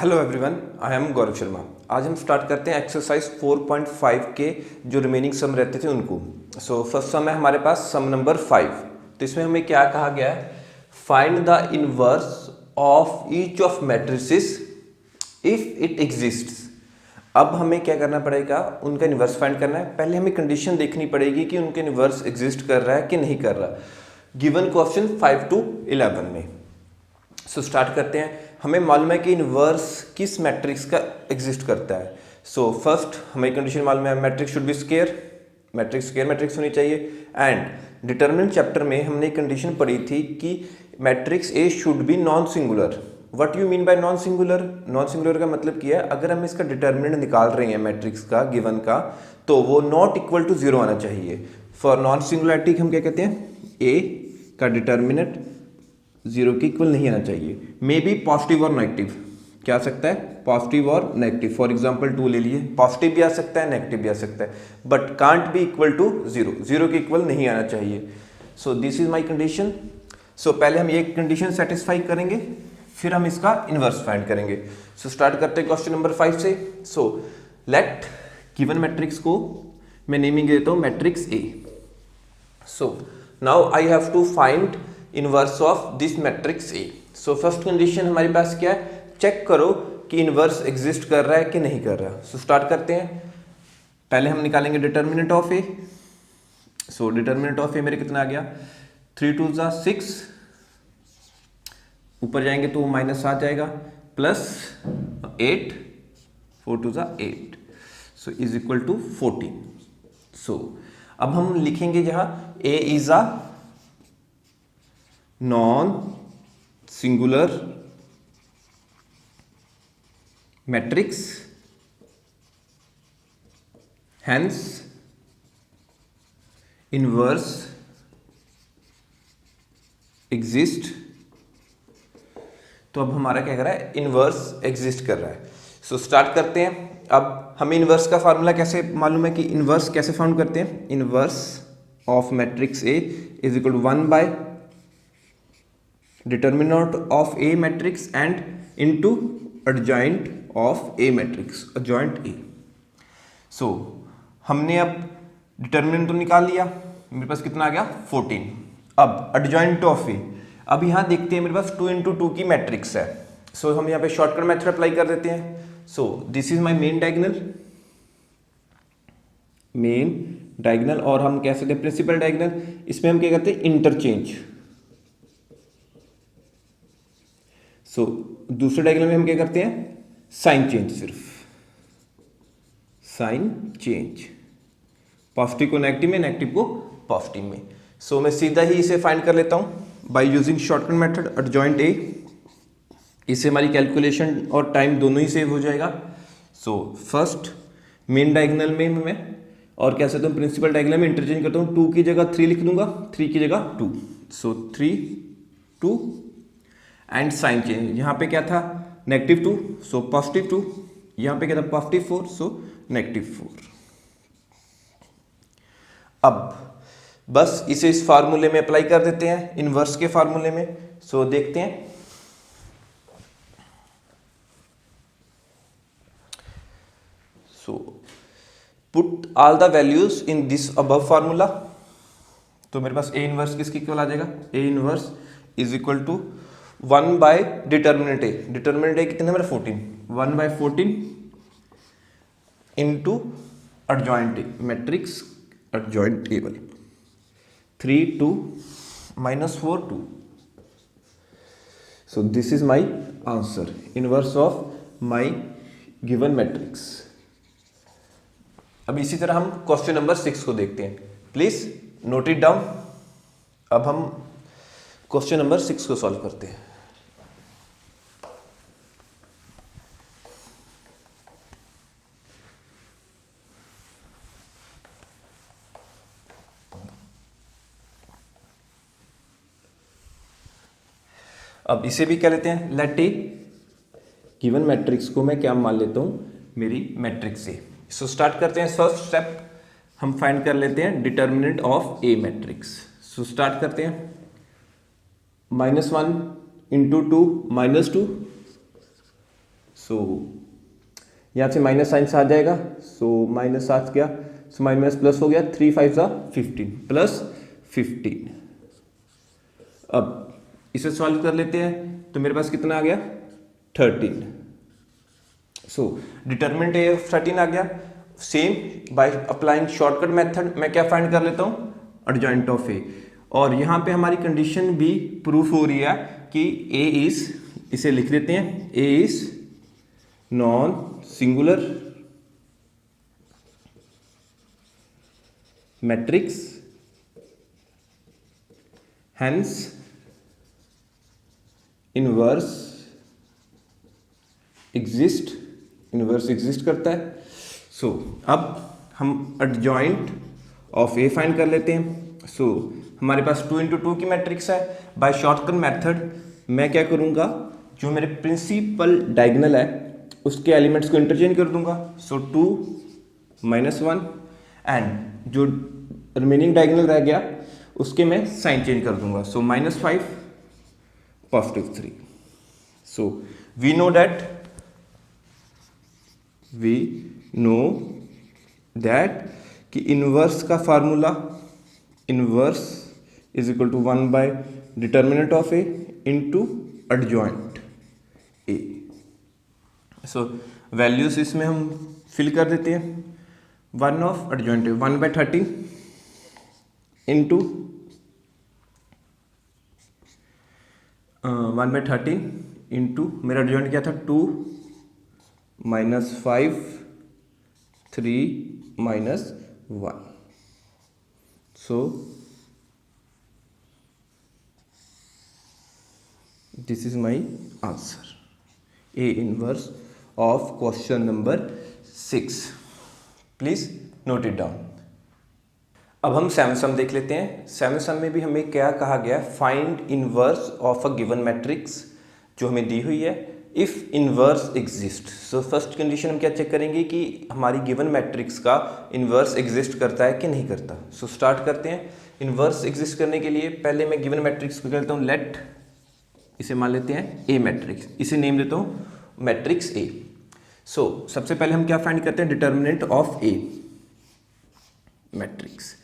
Hello everyone, I am Gaurav Sharma. आज हम start करते हैं एक्सरसाइज 4.5 के जो रिमेनिंग सम रहते थे उनको। फर्स्ट सम है हमारे पास सम नंबर 5। तो इसमें हमें क्या कहा गया है, find the inverse of each of matrices if it exists. अब हमें क्या करना पड़ेगा, उनका इनवर्स फाइंड करना है। पहले हमें कंडीशन देखनी पड़ेगी कि उनके इनवर्स एग्जिस्ट कर रहा है कि नहीं कर रहा, गिवन क्वेश्चन 5 to 11 में। स्टार्ट करते हैं। हमें मालूम है कि इनवर्स किस मैट्रिक्स का एग्जिस्ट करता है। फर्स्ट हमें कंडीशन मालूम है, matrix should B square, matrix square matrix होनी चाहिए। एंड डिटरमिनेंट चैप्टर में हमने एक कंडीशन पढ़ी थी कि matrix A should be non singular. What you mean by non singular? Non singular का मतलब क्या है, अगर हम इसका डिटरमिनेंट निकाल रहे हैं मैट्रिक्स का गिवन का, तो वो नॉट इक्वल टू जीरो आना चाहिए। फॉर नॉन सिंगुलरिटी हम क्या कहते हैं, ए का डिटरमिनेंट जीरो के इक्वल नहीं आना चाहिए। मे बी पॉजिटिव और नेगेटिव, क्या आ सकता है, पॉजिटिव और नेगेटिव। फॉर एग्जांपल 2 ले लिए, पॉजिटिव भी आ सकता है नेगेटिव भी आ सकता है, but can't be equal to zero, zero के इक्वल नहीं आना चाहिए। So this is my condition. पहले हम ये कंडीशन सेटिस्फाई करेंगे, फिर हम इसका इनवर्स फाइंड करेंगे। स्टार्ट करते हैं क्वेश्चन नंबर 5 से। लेट गिवन मैट्रिक्स को मैं नेमिंग देता हूँ matrix A. Now I have to find inverse of this matrix A. First condition हमारे पास क्या है, चेक करो कि इनवर्स एग्जिस्ट कर रहा है कि नहीं कर रहा। स्टार्ट करते हैं। पहले हम निकालेंगे determinant of A. Determinant of A मेरे कितना आ गया, 3 2 6, ऊपर जाएंगे तो माइनस आ जाएगा, प्लस 8 4 2 8, इज इक्वल टू 14। अब हम लिखेंगे जहां A is a non singular matrix, hence inverse exist. तो अब हमारा क्या कर रहा है, इनवर्स एग्जिस्ट कर रहा है। स्टार्ट करते हैं। अब हमें इनवर्स का फार्मूला कैसे मालूम है कि इनवर्स कैसे फाउंड करते हैं, inverse of matrix A is equal to 1 by determinant of A matrix and into adjoint of A matrix, adjoint A. हमने अब डिटरमिनेंट तो निकाल लिया, मेरे पास कितना आ गया 14। अब एडजॉइंट ऑफ ए, अब यहां देखते हैं मेरे पास 2 into 2 की मैट्रिक्स है। हम यहाँ पे शॉर्टकट मेथड अप्लाई कर देते हैं। This is my main diagonal, और हम कह सकते हैं प्रिंसिपल डायगोनल। इसमें हम क्या करते हैं, इंटरचेंज। दूसरे डायगोनल में हम क्या करते हैं, साइन चेंज, सिर्फ साइन चेंज, पॉजिटिव को नेगेटिव में, नेगेटिव को पॉजिटिव में। मैं सीधा ही इसे फाइंड कर लेता हूं by using shortcut method adjoint A. इससे हमारी कैलकुलेशन और टाइम दोनों ही सेव हो जाएगा। फर्स्ट मेन डायगोनल में मैं, और कह सकता हूँ प्रिंसिपल डायगोनल में इंटरचेंज करता हूँ। 2 की जगह 3 लिख दूंगा, 3 की जगह 2, 3 2 एंड साइन चेंज। यहाँ पे क्या था, -2, पॉजिटिव 2, यहाँ पे क्या था पॉजिटिव 4, -4। अब बस इसे इस फार्मूले में अप्लाई कर देते हैं, इनवर्स के फार्मूले में। देखते हैं। Put all the values in this above formula. तो मेरे पास ए इनवर्स किसकी इक्वल आ जाएगा, A inverse is equal to 1 by determinant A. Determinant A कितने मेरा 14, 1 by 14 into adjoint A matrix, adjoint A वाली 3 2 -4 2। This is my answer, inverse of my given matrix. अब इसी तरह हम क्वेश्चन नंबर 6 को देखते हैं, प्लीज नोट इट डाउन। अब हम क्वेश्चन नंबर 6 को सॉल्व करते हैं। अब इसे भी क्या लेते हैं, लेट ए गिवन मैट्रिक्स को मैं क्या मान लेता हूं, मेरी मैट्रिक्स ए। स्टार्ट करते हैं। फर्स्ट स्टेप हम फाइंड कर लेते हैं determinant of A matrix. Start करते हैं। -1 into 2 -2, सो यहाँ से माइनस साइन से आ जाएगा, सो माइनस सात गया, सो माइनस प्लस हो गया, 3 5 15 प्लस 15। अब इसे सॉल्व कर लेते हैं, तो मेरे पास कितना आ गया 13। सो डिटरमिनेंट ए ऑफ 13 आ गया। Same by applying shortcut method मैं क्या फाइंड कर लेता हूँ, एडजॉइंट ऑफ ए। और यहाँ पे हमारी कंडीशन भी प्रूफ हो रही है कि ए इज, इसे लिख देते हैं, A is non singular matrix, hence inverse exist करता है। सो अब हम एडजॉइंट ऑफ ए फाइंड कर लेते हैं। सो हमारे पास 2 × 2 की मैट्रिक्स है। बाय शॉर्टकट मेथड मैं क्या करूंगा, जो मेरे प्रिंसिपल डायगोनल है उसके एलिमेंट्स को इंटरचेंज कर दूंगा। सो 2 -1 एंड जो रिमेनिंग डायगोनल रह गया उसके मैं साइन चेंज कर दूंगा। So -5 +3। So we know that कि इनवर्स का फार्मूला, inverse is equal to 1 determinant of A into adjoint A. So values इसमें हम फिल कर देते हैं। 1 of adjoint A 1/13 into 1/13 into मेरा एडजॉइंट क्या था 2 -5 3 -1। So this is my answer, A inverse of question number 6। Please note it down. अब हम सेवन सम देख लेते हैं। सेवन सम में भी हमें क्या कहा गया, find inverse of a given matrix जो हमें दी हुई है, if inverse exist. So first condition हम क्या चेक करेंगे कि हमारी गिवन मैट्रिक्स का इनवर्स एग्जिस्ट करता है कि नहीं करता। सो स्टार्ट करते हैं। इनवर्स एग्जिस्ट करने के लिए पहले मैं गिवन मैट्रिक्स को कहता हूँ लेट, इसे मान लेते हैं ए मैट्रिक्स, इसे नेम देता हूँ मैट्रिक्स ए। सो सबसे पहले हम क्या फाइंड करते हैं, डिटर्मिनेंट ऑफ ए मैट्रिक्स।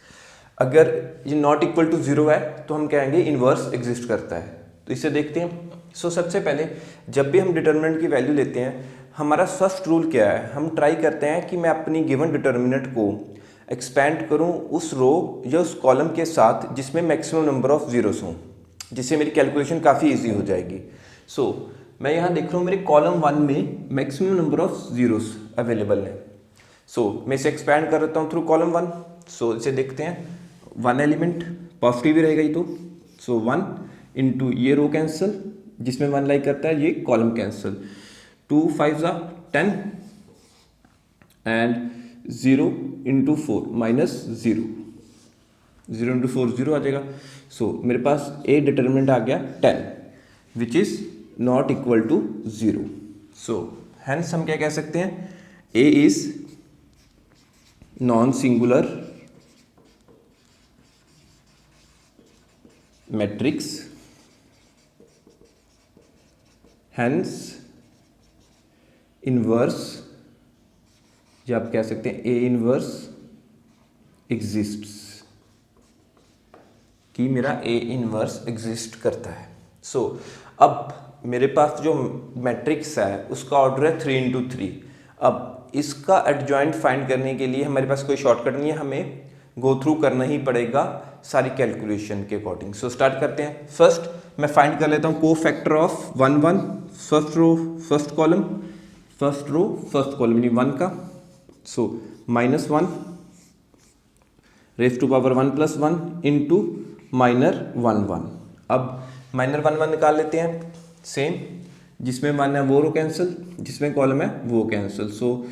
अगर ये नॉट इक्वल टू 0 है तो हम कहेंगे इनवर्स एग्जिस्ट करता है। तो इसे देखते हैं। सो सबसे पहले जब भी हम डिटर्मिनेंट की वैल्यू लेते हैं, हमारा फर्स्ट रूल क्या है, हम ट्राई करते हैं कि मैं अपनी गिवन डिटर्मिनेंट को एक्सपेंड करूं उस रो या उस कॉलम के साथ जिसमें मैक्सिमम नंबर ऑफ जीरोस हों, जिससे मेरी कैलकुलेशन काफ़ी इजी हो जाएगी। सो मैं यहाँ देख रहा हूँ मेरे कॉलम 1 में maximum number of zeros available है। सो मैं इसे एक्सपैंड कर देता हूँ थ्रू कॉलम 1। सो इसे देखते हैं, 1 एलिमेंट पॉजिटिव ही रहेगा ये तो। सो 1 इंटू ये रो कैंसिल, जिसमें 1 लाइक करता है, ये column cancel, 2 5 10 and 0 into 4 -0, 0 into 4 0 आ जाएगा। सो मेरे पास ए डिटर्मिनेंट आ गया 10 which is not equal to 0। So hence हम क्या कह सकते हैं, A is non singular matrix, hence inverse, या आप कह सकते हैं ए इनवर्स एग्जिस्ट्स, कि मेरा ए इनवर्स एग्जिस्ट करता है। सो अब मेरे पास जो मैट्रिक्स है उसका ऑर्डर है 3 × 3। अब इसका एडजॉइंट फाइंड करने के लिए हमारे पास कोई शॉर्टकट नहीं है, हमें गो थ्रू करना ही पड़ेगा सारी कैलकुलेशन के अकॉर्डिंग। सो स्टार्ट करते हैं। फर्स्ट मैं फाइंड कर लेता हूँ cofactor of 1 1, first row first column, first row first column यानी 1 का। So -1 raise to power 1 + 1 into -1 1। अब -1 1 निकाल लेते हैं। सेम, जिसमें 1 है वो रो कैंसिल, जिसमें कॉलम है वो कैंसिल। सो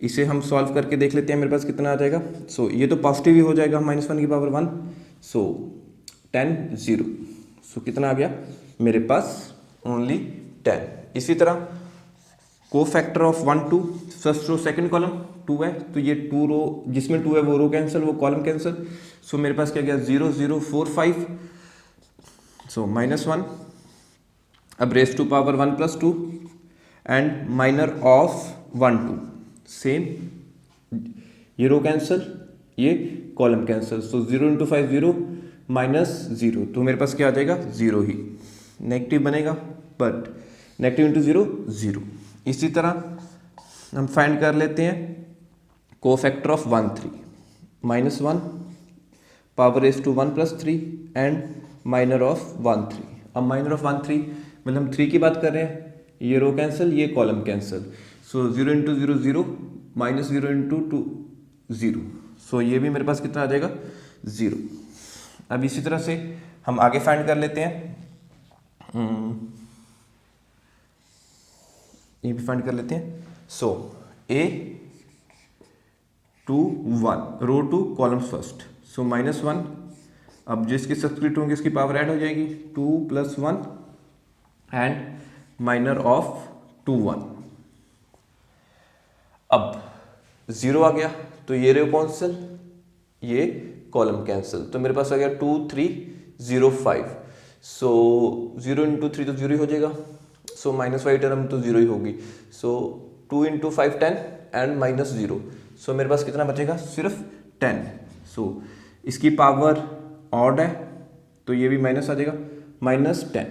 इसे हम सॉल्व करके देख लेते हैं मेरे पास कितना आ जाएगा। सो ये तो पॉजिटिव ही हो जाएगा, -1 की पावर 1। सो 10 0। सो कितना आ गया मेरे पास, ओनली 10। इसी तरह cofactor of 1 2, first row second column 2 है, तो ये 2 रो, जिसमें 2 है वो रो कैंसिल, वो कॉलम कैंसिल। सो मेरे पास क्या गया 0 0 4 5। सो -1, अब raise to power 1 + 2 and minor of 1 2, same, ये रो कैंसिल, ये column cancel, so 0 into 5 0 minus 0, तो मेरे पास क्या आ जाएगा 0 ही, नेगेटिव बनेगा, बट नेगेटिव इंटू 0 0। इसी तरह हम फाइंड कर लेते हैं cofactor of 1 3, minus 1 power raise to 1 plus 3 and minor of 1 3। अब माइनर ऑफ 1 3 मतलब हम 3 की बात कर रहे हैं, ये रो कैंसिल, ये column cancel, so 0 into 0 0 minus 0 into 2 0, सो ये भी मेरे पास कितना आ जाएगा 0। अब इसी तरह से हम आगे फाइंड कर लेते हैं, ये भी फाइंड कर लेते हैं। So a 2 1 row two columns first, so minus 1, अब जिसकी सब्सक्रिप्ट होंगे इसकी पावर ऐड हो जाएगी 2 प्लस 1 एंड माइनर ऑफ 2 1। अब 0 आ गया तो ये रो कैंसिल, ये कॉलम कैंसिल, तो मेरे पास आ गया 2 3 0 5, सो 0 इंटू 3 तो 0 ही हो जाएगा, सो माइनस वाई टर्म तो 0 ही होगी, सो 2 इंटू 5 10 एंड माइनस 0, सो मेरे पास कितना बचेगा सिर्फ 10। सो इसकी पावर ऑड है तो ये भी माइनस आ जाएगा, माइनस 10।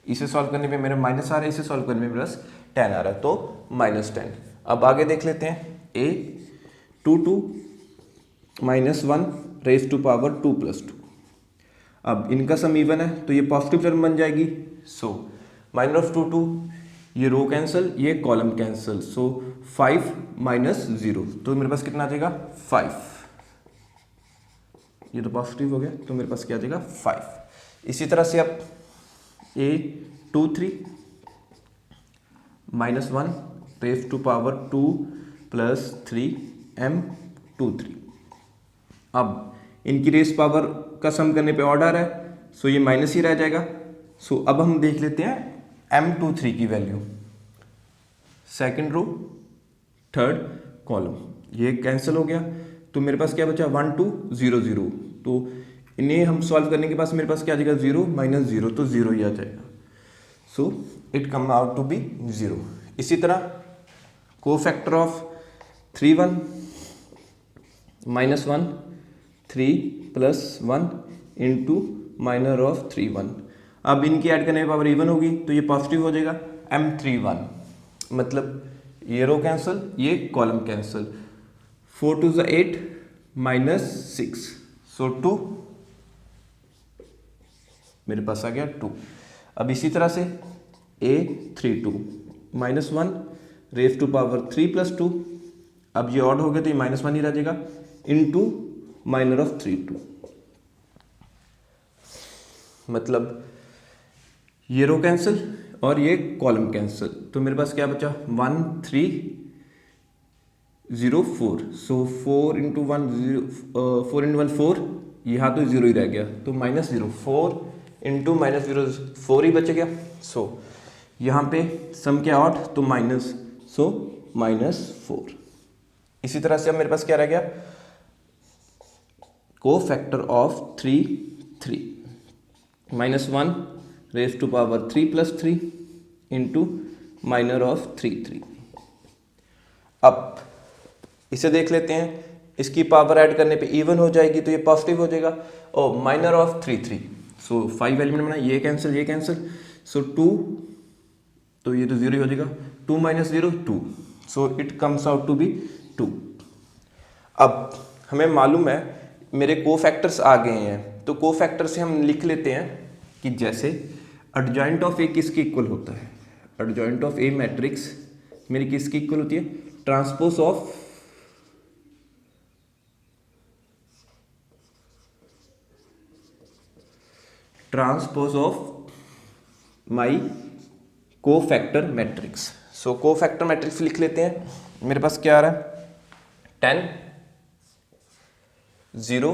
इसे सॉल्व करने पे मेरे माइनस आ रहा है, इसे सॉल्व करने में प्लस 10 आ रहा है, तो माइनस 10। अब आगे देख लेते हैं, a 2 2 minus 1 raise to power 2 plus 2। अब इनका सम इवन है तो ये पॉजिटिव टर्म बन जाएगी, सो माइनर ऑफ 2 2, ये रो कैंसिल, ये कॉलम कैंसिल, सो 5 माइनस 0, तो मेरे पास कितना आ जाएगा 5, ये तो पॉजिटिव हो गया तो मेरे पास क्या आ जाएगा 5। इसी तरह से अब a 2 3 minus 1 raise to power 2 plus 3 m 2 3। अब इनकी रेस पावर का सम करने पे ऑर्डर है, सो ये माइनस ही रह जाएगा। सो अब हम देख लेते हैं m23 की वैल्यू, सेकंड रो थर्ड कॉलम, ये कैंसिल हो गया तो मेरे पास क्या बचा 1 2 0 0, तो इन्हें हम सॉल्व करने के बाद मेरे पास क्या आ जाएगा 0 माइनस 0, तो 0 ही आ जाएगा, so it come out to be 0। इसी तरह cofactor of 3 1 minus 1 3 plus 1 into minor of 3 1। अब इनकी ऐड करने में पावर इवन होगी तो ये पॉजिटिव हो जाएगा m31, मतलब ये रो कैंसिल, ये कॉलम कैंसिल, 4 2 8 माइनस 6, सो 2 मेरे पास आ गया 2। अब इसी तरह से a 3 2 minus 1 raise to power 3 plus 2, अब ये ऑड हो गया तो ये माइनस 1 ही रह जाएगा, इंटू माइनर ऑफ 3 2, मतलब ये रो कैंसिल और ये कॉलम कैंसिल, तो मेरे पास क्या बचा 1 3 0 4, सो 4 इंटू 1 0, 4 इंटू 1 4, यहाँ तो 0 ही रह गया तो माइनस 0, 4 इंटू माइनस 0 4 ही बच गया, सो यहाँ पे सम क्या ऑड तो माइनस, सो माइनस 4। इसी तरह से अब मेरे पास क्या रह गया cofactor of 3 3 minus 1 raise to power 3 plus 3 into minor of 3 3। अब इसे देख लेते हैं, इसकी पावर ऐड करने पे इवन हो जाएगी तो ये पॉजिटिव हो जाएगा, और माइनर ऑफ 3 3, सो 5 एलिमेंट बना, ये कैंसिल, सो 2, तो ये तो 0 हो जाएगा, 2 minus 0 2, so it comes out to be 2। अब हमें मालूम है मेरे कोफैक्टर्स आ गए हैं, तो कोफैक्टर से हम लिख लेते हैं कि जैसे एडजॉइंट ऑफ ए किसके इक्वल होता है, एडजॉइंट ऑफ ए मैट्रिक्स मेरी किसकी इक्वल होती है, transpose of my cofactor matrix. So cofactor matrix लिख लेते हैं, मेरे पास क्या आ रहा है 10 0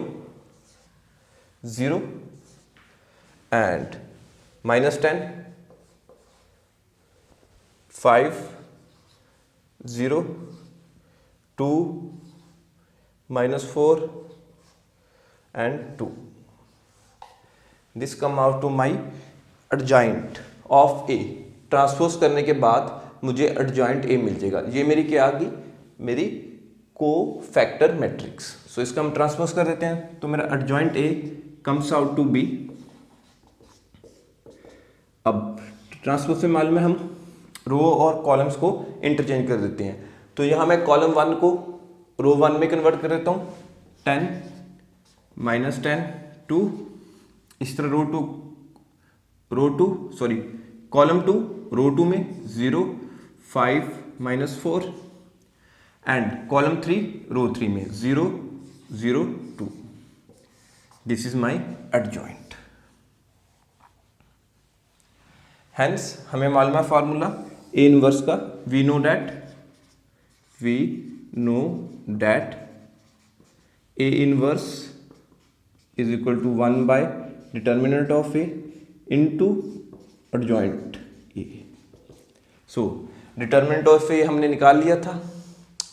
0 and minus 10 5 0 2 minus 4 and 2. This come out to my adjoint of A. Transpose करने के बाद मुझे एडजॉइंट ए मिल जाएगा। ये मेरी क्या आ गई, मेरी को फैक्टर मैट्रिक्स। सो इसका हम ट्रांसपोज कर देते हैं, तो मेरा adjoint A comes out to be. अब ट्रांसपोज से मालूम है हम रो और कॉलम्स को इंटरचेंज कर देते हैं, तो यहाँ मैं कॉलम 1 को रो 1 में कन्वर्ट कर देता हूँ, 10 माइनस 10 2, इस तरह कॉलम 2 रो 2 में 0 5 माइनस 4 एंड कॉलम 3 रो 3 में 0 0 2। This is my adjoint. Hence हमें मालूम है फॉर्मूला ए इनवर्स का, we know that A inverse is equal to 1 by determinant of A into adjoint A. So determinant of A हमने निकाल लिया था,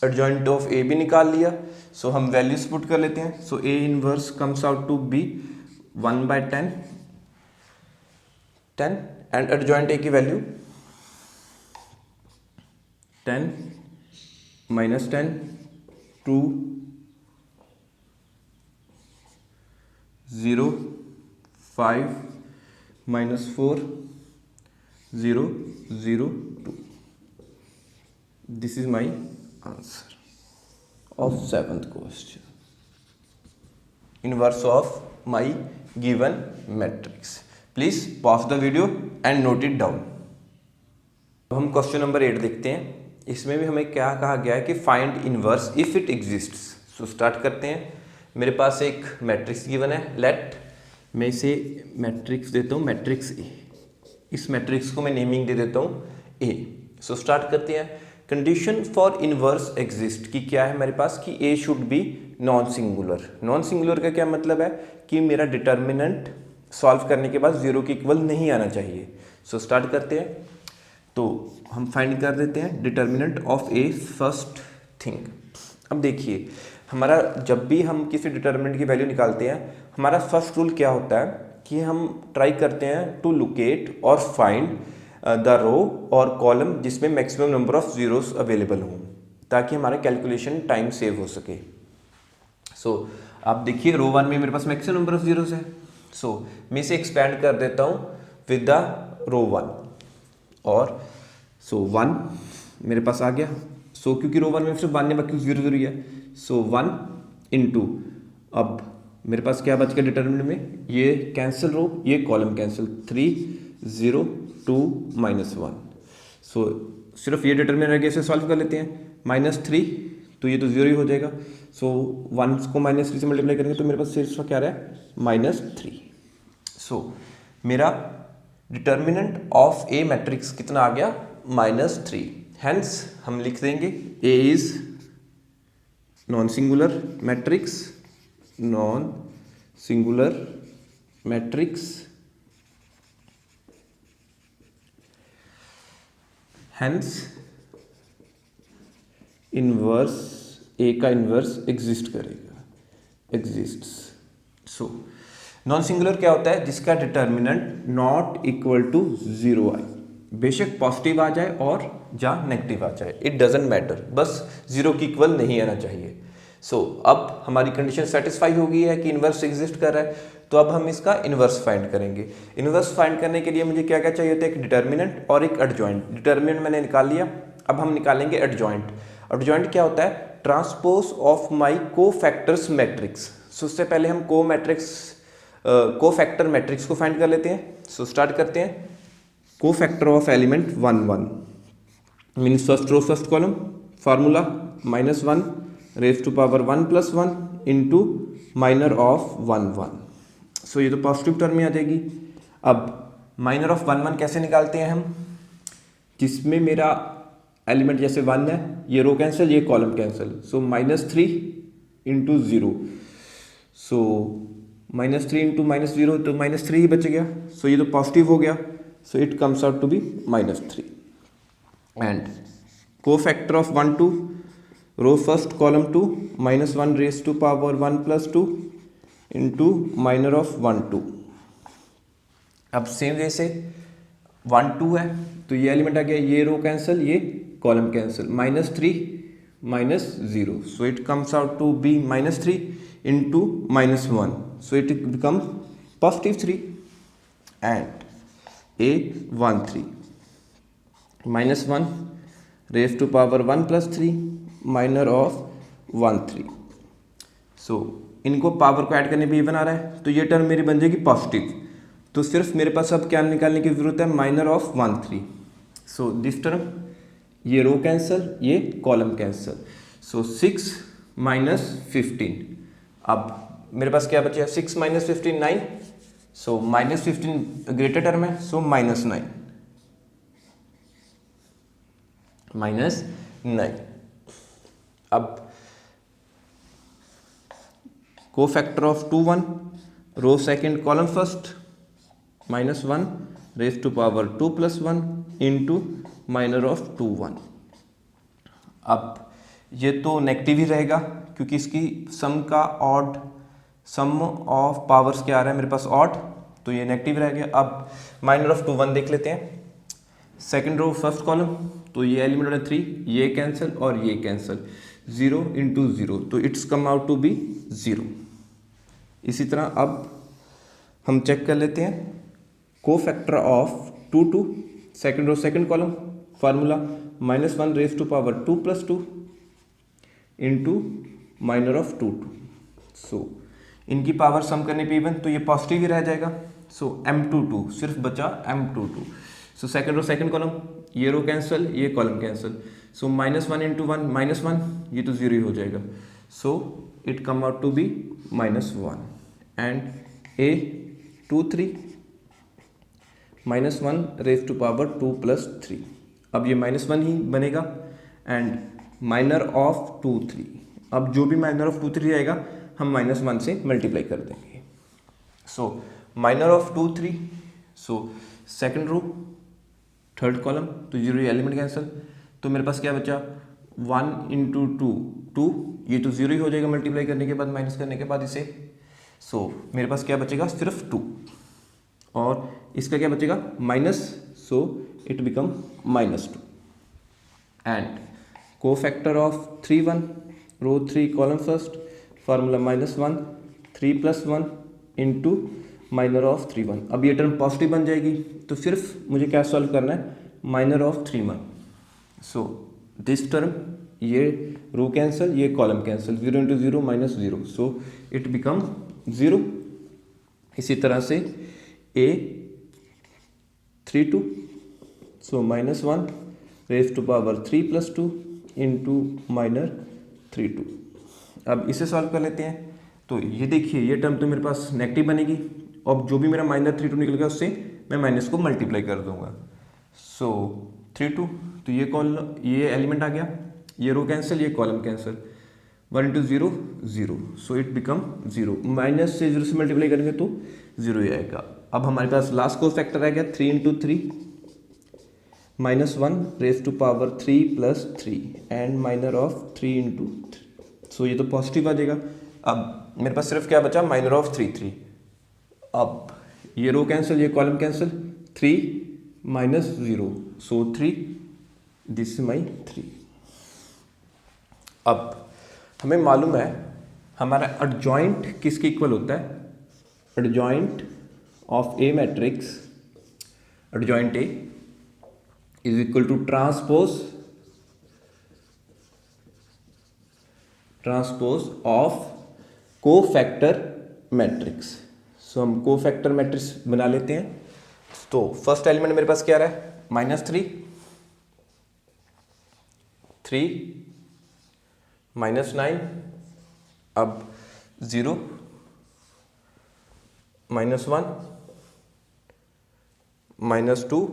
एडजॉइंट ऑफ ए भी निकाल लिया। सो हम वैल्यूज पुट कर लेते हैं। So A inverse comes out to be 1 by 10 and adjoint A की value 10 minus 10 2 0 5 minus 4 0 0 2। This is my answer of 7th question, inverse of my given matrix. Please pause the video and note it down. अब हम question number 8 देखते हैं। इसमें भी हमें क्या कहा गया है कि find inverse if it exists. So start करते हैं। मेरे पास एक मैट्रिक्स गिवन है, लेट मैं इसे मैट्रिक्स देता हूँ, मैट्रिक्स ए। इस मैट्रिक्स को मैं नेमिंग दे देता हूँ ए। सो स्टार्ट करते हैं। कंडीशन फॉर इनवर्स एग्जिस्ट की क्या है मेरे पास कि A should be non singular. Non singular का क्या मतलब है कि मेरा डिटर्मिनेंट सॉल्व करने के बाद 0 के इक्वल नहीं आना चाहिए। सो स्टार्ट करते हैं। तो हम फाइंड कर देते हैं determinant of A first thing. अब देखिए हमारा जब भी हम किसी डिटर्मिनेंट की वैल्यू निकालते हैं, हमारा फर्स्ट रूल क्या होता है कि हम ट्राई करते हैं टू लोकेट और फाइंड द रो और कॉलम जिसमें maximum number of zeros available हों, ताकि हमारा कैलकुलेशन टाइम सेव हो सके। सो आप देखिए रो 1 में मेरे पास मैक्सिमम नंबर ऑफ जीरोस है। सो मैं इसे एक्सपैंड कर देता हूँ विद द रो 1 और सो 1 मेरे पास आ गया। सो क्योंकि रो 1 में सिर्फ 1 है, बाकी 0 0 ही है। सो 1 इंटू, अब मेरे पास क्या बच गया डिटर्मिनेंट में, ये कैंसिल रो, ये कॉलम कैंसिल, 3 0 2 माइनस 1। सो सिर्फ ये डिटर्मिनेंट रह गया, इसे सॉल्व कर लेते हैं। -3 तो ये तो 0 ही हो जाएगा। सो 1 को -3 से मल्टीप्लाई करेंगे तो मेरे पास सिर्फ क्या रहा है, -3। सो मेरा डिटर्मिनेंट ऑफ ए मैट्रिक्स कितना आ गया, -3। हेंस हम लिख देंगे A is non singular matrix, non singular matrix, hence inverse A का इनवर्स एग्जिस्ट करेगा, एग्जिस्ट्स। सो नॉन सिंगुलर क्या होता है, जिसका डिटर्मिनेंट नॉट इक्वल टू 0 आए, बेशक पॉजिटिव आ जाए और या नेगेटिव आ जाए, इट डजेंट मैटर, बस 0 की इक्वल नहीं आना चाहिए। सो अब हमारी कंडीशन सेटिस्फाई हो गई है कि इनवर्स एग्जिस्ट कर रहा है, तो अब हम इसका इनवर्स फाइंड करेंगे। इनवर्स फाइंड करने के लिए मुझे क्या क्या चाहिए होता है, एक डिटर्मिनेंट और एक एडजॉइंट। डिटर्मिनेंट मैंने निकाल लिया, अब हम निकालेंगे एडजॉइंट। एडजॉइंट क्या होता है, ट्रांसपोज ऑफ माई को फैक्टर्स मैट्रिक्स। सो उससे पहले हम को फैक्टर मैट्रिक्स को फाइंड कर लेते हैं। सो स्टार्ट करते हैं। Cofactor of element 1 1 means first row first column, formula -1 raise to power 1 + 1 into minor of 1 1। So ये तो पॉजिटिव टर्म में आ जाएगी। अब माइनर ऑफ 1 1 कैसे निकालते हैं हम, जिसमें मेरा एलिमेंट जैसे 1 है, ये रो कैंसिल, ये कॉलम कैंसिल। सो -3 इंटू 0, सो -3 इंटू -0 तो -3 ही बच गया। सो ये तो पॉजिटिव हो गया, so it comes out to be -3 and cofactor of 1 2 row first column 2 -1 raise to power 1 + 2 into minor of 1 2। अब सेम वे से 1 2 है तो ये एलिमेंट आ गया, ये रो कैंसिल, ये column cancel, -3 -0, so it comes out to be -3 into -1, so it becomes +3 and A13 -1 raised to power 1 plus 3 minor of 1 3, so इनको पावर को ऐड करने पे इवन आ रहा है, तो ये टर्म मेरी बन जाएगी पॉजिटिव। तो सिर्फ मेरे पास अब क्या निकालने की जरूरत है, minor of 1 3, so this term, ये रो कैंसिल, ये कॉलम कैंसिल, सो 6 -15। अब मेरे पास क्या बचा, 6 -15 9, सो -15 ग्रेटर टर्म है, सो -9 -9। अब cofactor of 2 1, row second column first, -1 raise to power 2 + 1 into minor of 2 1। अब ये तो नेगेटिव ही रहेगा क्योंकि इसकी सम का ऑड, सम ऑफ पावर्स क्या आ रहा है मेरे पास ऑड, तो ये नेगेटिव रह गया। अब माइनर ऑफ 2 1 देख लेते हैं, सेकंड रो फर्स्ट कॉलम, तो ये एलिमेंट होना 3, ये कैंसिल और ये कैंसिल, 0 × 0, तो it's come out to be 0। इसी तरह अब हम चेक कर लेते हैं cofactor of 2 2, second row second column, formula -1 raise to power 2 + 2 into minor of 2 2, so इनकी पावर सम करने पे इवन, तो ये पॉजिटिव ही रह जाएगा, सो M22 सिर्फ बचा M22, so second row second column, ये रो कैंसिल, ये कॉलम कैंसिल, सो -1 × 1 -1, ये तो 0 ही हो जाएगा, so it come out to be -1 and A23 -1 raise to power 2 + 3, अब ये -1 ही बनेगा एंड माइनर ऑफ 2 3, अब जो भी माइनर ऑफ 2 3 आएगा हम -1 से मल्टीप्लाई कर देंगे, so minor of 2 3, so second row third column, तो 0 एलिमेंट कैंसिल, तो मेरे पास क्या बचा 1 × 2 2, ये तो 0 ही हो जाएगा मल्टीप्लाई करने के बाद, माइनस करने के बाद इसे, सो मेरे पास क्या बचेगा सिर्फ 2, और इसका क्या बचेगा minus, so it become -2 and cofactor of 3 1, row 3 column first, formula -1 3 + 1 into minor of 3 1। अब ये टर्म पॉजिटिव बन जाएगी, तो सिर्फ मुझे क्या सॉल्व करना है, minor of 3 1, so this term, ये रो कैंसिल, ये column cancel, 0 × 0 -0, so it become 0। इसी तरह से A32, so -1 raise to power 3 + 2 into minor 3 2। अब इसे सॉल्व कर लेते हैं, तो ये देखिए ये टर्म तो मेरे पास नेगेटिव बनेगी, अब जो भी मेरा -3 2 निकल गया उससे मैं माइनस को मल्टीप्लाई कर दूंगा, सो 3 2, तो ये कॉलम, ये एलिमेंट आ गया, ये रो कैंसिल, ये column cancel, 1 × 0 0, so it become 0, minus से 0 से मल्टीप्लाई करेंगे तो 0 ही आएगा। अब हमारे पास लास्ट को फैक्टर आ गया 3 × 3 -1 raise to power 3 + 3 and minor of 3 × 3, so ये तो पॉजिटिव आ जाएगा। अब मेरे पास सिर्फ क्या बचा, माइनर ऑफ 3 3, अब ये रो कैंसिल, ये column cancel, 3 -0, so 3, this is माई 3। अब हमें मालूम है हमारा एडजॉइंट किसके इक्वल होता है, adjoint of A matrix, adjoint A is equal to transpose of cofactor matrix. So हम कोफैक्टर मैट्रिक्स बना लेते हैं। तो फर्स्ट एलिमेंट मेरे पास क्या रहा है, -3 3 -9, अब 0 -1 -2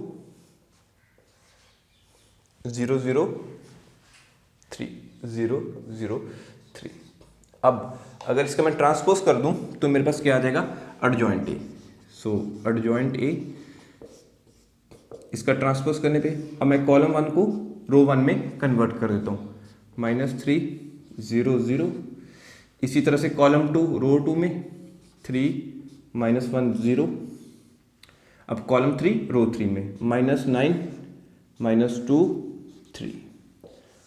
0 0 3 0 0 3। अब अगर इसका मैं ट्रांसपोज कर दूं तो मेरे पास क्या आ जाएगा, adjoint A. So adjoint A, इसका ट्रांसपोज करने पे अब मैं कॉलम 1 को रो 1 में कन्वर्ट कर देता हूँ, -3 0 0। इसी तरह से कॉलम 2 रो 2 में 3 -1 0। अब कॉलम 3 रो 3 में -9 -2 3.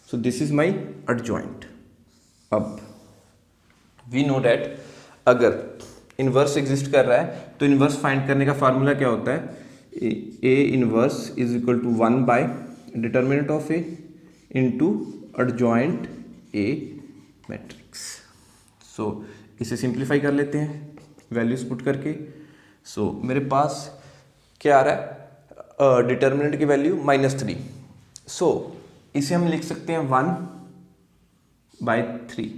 So this is my adjoint. अब वी नो डैट अगर इन्वर्स एग्जिस्ट कर रहा है तो इन्वर्स फाइंड करने का फार्मूला क्या होता है, A inverse is equal to 1 by determinant of A into adjoint A matrix. So इसे सिंप्लीफाई कर लेते हैं वैल्यूज पुट करके. सो मेरे पास क्या आ रहा है, डिटर्मिनेंट की वैल्यू -3. सो इसे हम लिख सकते हैं 1/3.